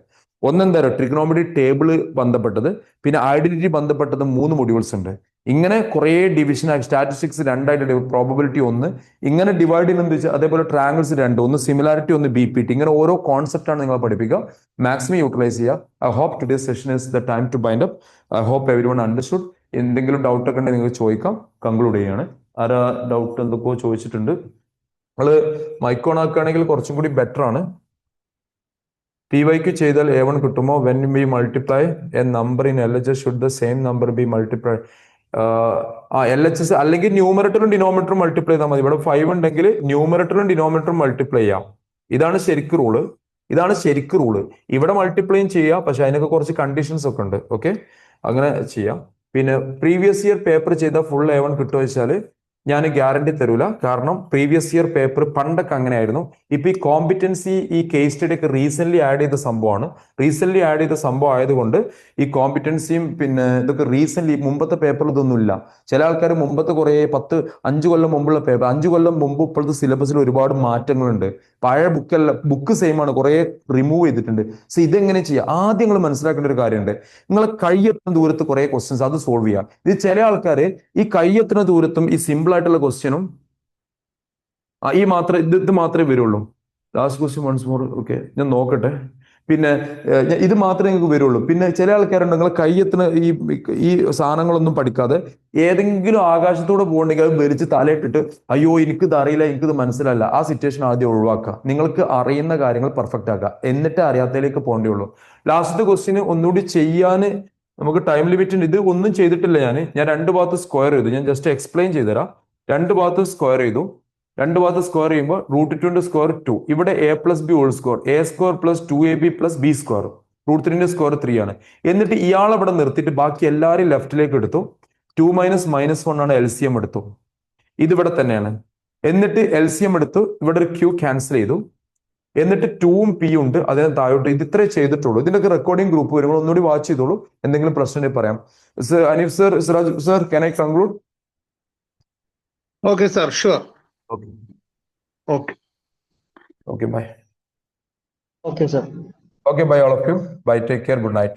ഒന്നെന്താ പറയുക, ട്രിഗ്നോമെട്രി ടേബിൾ ബന്ധപ്പെട്ടത്, പിന്നെ ഐഡന്റിറ്റി ബന്ധപ്പെട്ടത് 3 മൊഡ്യൂൾസ് ഉണ്ട്. ഇങ്ങനെ കുറെ ഡിവിഷൻ ആയി. സ്റ്റാറ്റിസ്റ്റിക്സ് 2ആയിട്ട്, പ്രോബബിലിറ്റി 1, ഇങ്ങനെ ഡിവൈഡ് ചെയ്യുന്നത് വെച്ചാൽ. അതേപോലെ ട്രാങ്കിൾസ് 2, ഒന്ന് സിമിലാരിറ്റി, ഒന്ന് BPT. ഇങ്ങനെ ഓരോ കോൺസെപ്റ്റ് ആണ് നിങ്ങൾ പഠിപ്പിക്കുക. മാക്സിമം യൂട്ടിലൈസ് ചെയ്യുക. I hope today session is the time to bind up. I hope everyone understood. എന്തെങ്കിലും ഡൗട്ട് ഒക്കെ ഉണ്ടെങ്കിൽ നിങ്ങൾക്ക് ചോദിക്കാം. കൺക്ലൂഡ് ചെയ്യാണ്. ആരാ ഡൗട്ട് എന്തൊക്കെയോ ചോദിച്ചിട്ടുണ്ട്. നമ്മള് മൈക്കോൺ ആക്കുകയാണെങ്കിൽ കുറച്ചും കൂടി ബെറ്റർ ആണ്. PYQ ചെയ്താൽ A1 കിട്ടുമോ? When B multiply A number in LHS should the same number B multiply? LHS അല്ലെങ്കിൽ ന്യൂമറേറ്ററും ഡിനോമിനേറ്ററും മൾട്ടിപ്ലൈ ചെയ്താൽ മതി. ഇവിടെ 5 ഉണ്ടെങ്കിൽ ന്യൂമറേറ്ററും ഡിനോമിനേറ്ററും മൾട്ടിപ്ലൈ ചെയ്യാം. ഇതാണ് ശരിക്ക് റൂള്. ഇവിടെ മൾട്ടിപ്ലൈയും ചെയ്യാം, പക്ഷെ അതിനൊക്കെ കുറച്ച് കണ്ടീഷൻസ് ഒക്കെ ഉണ്ട്. ഓക്കെ, അങ്ങനെ ചെയ്യാം. പിന്നെ പ്രീവിയസ് ഇയർ പേപ്പർ ചെയ്ത ഫുൾ A1 കിട്ടുമോ വെച്ചാൽ ഞാൻ ഗ്യാരണ്ടി തരൂല. കാരണം പ്രീവിയസ് ഇയർ പേപ്പർ പണ്ടൊക്കെ അങ്ങനെയായിരുന്നു. ഇപ്പൊ ഈ കോമ്പിറ്റൻസി, ഈ കേസ് സ്റ്റഡി ഒക്കെ റീസെന്റ് ആഡ് ചെയ്ത സംഭവമാണ്. ആയതുകൊണ്ട് ഈ കോമ്പിറ്റൻസിയും പിന്നെ ഇതൊക്കെ റീസെന്റ്, മുമ്പത്തെ പേപ്പറിൽ ഇതൊന്നും ഇല്ല. ചില ആൾക്കാർ മുമ്പത്തെ കുറെ 5 കൊല്ലം മുമ്പുള്ള പേപ്പർ, 5 കൊല്ലം മുമ്പ് ഇപ്പോഴത്തെ സിലബസിൽ ഒരുപാട് മാറ്റങ്ങളുണ്ട്. പഴയ ബുക്ക് സെയിം ആണ്, കുറെ റിമൂവ് ചെയ്തിട്ടുണ്ട്. സോ ഇതെങ്ങനെ ചെയ്യാം? ആദ്യം നിങ്ങൾ മനസ്സിലാക്കേണ്ട ഒരു കാര്യമുണ്ട്. നിങ്ങളെ കയ്യെത്തുന്ന ദൂരത്ത് കുറെ ക്വസ്റ്റ്യൻസ് അത് സോൾവ് ചെയ്യാം. ഇത് ചില ആൾക്കാർ ഈ കയ്യെത്തുന്ന ദൂരത്തും ഈ സിമ്പിൾ ആയിട്ടുള്ള ക്വസ്റ്റ്യനും ഇത് മാത്രമേ വരുള്ളൂ. Last question once more. Okay, ഞാൻ നോക്കട്ടെ. പിന്നെ ഇത് മാത്രമേ നിങ്ങൾക്ക് വരുള്ളൂ. പിന്നെ ചില ആൾക്കാരുണ്ട്, നിങ്ങൾ കയ്യെത്തുന്ന ഈ സാധനങ്ങളൊന്നും പഠിക്കാതെ ഏതെങ്കിലും ആകാശത്തൂടെ പോകണമെങ്കിൽ അത് വലിച്ച് തലയിട്ടിട്ട് അയ്യോ എനിക്കിത് അറിയില്ല, എനിക്കിത് മനസ്സിലല്ല, ആ സിറ്റുവേഷൻ ആദ്യം ഒഴിവാക്കുക. നിങ്ങൾക്ക് അറിയുന്ന കാര്യങ്ങൾ പെർഫെക്റ്റ് ആക്കുക, എന്നിട്ട് അറിയാത്തതിലേക്ക് പോകേണ്ടേ. ലാസ്റ്റ് ക്വസ്റ്റ്യന് ഒന്നുകൂടി ചെയ്യാൻ നമുക്ക് ടൈം ലിമിറ്റ് ഉണ്ട്. ഇത് ഒന്നും ചെയ്തിട്ടില്ല ഞാൻ 2 ഭാഗത്ത് സ്ക്വയർ ചെയ്തു. ഞാൻ ജസ്റ്റ് എക്സ്പ്ലെയിൻ ചെയ്തുതരാം. 2 ഭാഗത്ത് സ്ക്വയർ ചെയ്തു. 2 ഭാഗത്ത് സ്ക്വയർ ചെയ്യുമ്പോൾ √2 × 2. ഇവിടെ A+B² A² + 2AB + B². √3 square 3 ആണ്. എന്നിട്ട് ഇയാളെ ഇവിടെ നിർത്തിയിട്ട് ബാക്കി എല്ലാവരും ലെഫ്റ്റിലേക്ക് എടുത്തു. 2 - -1 ആണ് LCM എടുത്തു. ഇതിവിടെ തന്നെയാണ്. എന്നിട്ട് LCM എടുത്തു, ഇവിടെ ഒരു Q ക്യാൻസൽ ചെയ്തു. എന്നിട്ട് 2ഉം P ഉണ്ട്, അതിനെ താഴോട്ട്. ഇത് ഇത്രേ ചെയ്തിട്ടുള്ളൂ. ഇതിന്റെയൊക്കെ റെക്കോർഡിംഗ് ഗ്രൂപ്പ് വരും, ഒന്നുകൂടി വാച്ച് ചെയ്തോളൂ. എന്തെങ്കിലും പ്രശ്നം പറയാം. Aneef sir, Siraj sir, can I conclude? Okay, sir. Sure. Okay. Okay. Okay, bye. Okay, sir. Okay, bye all of you. Bye, take care, good night.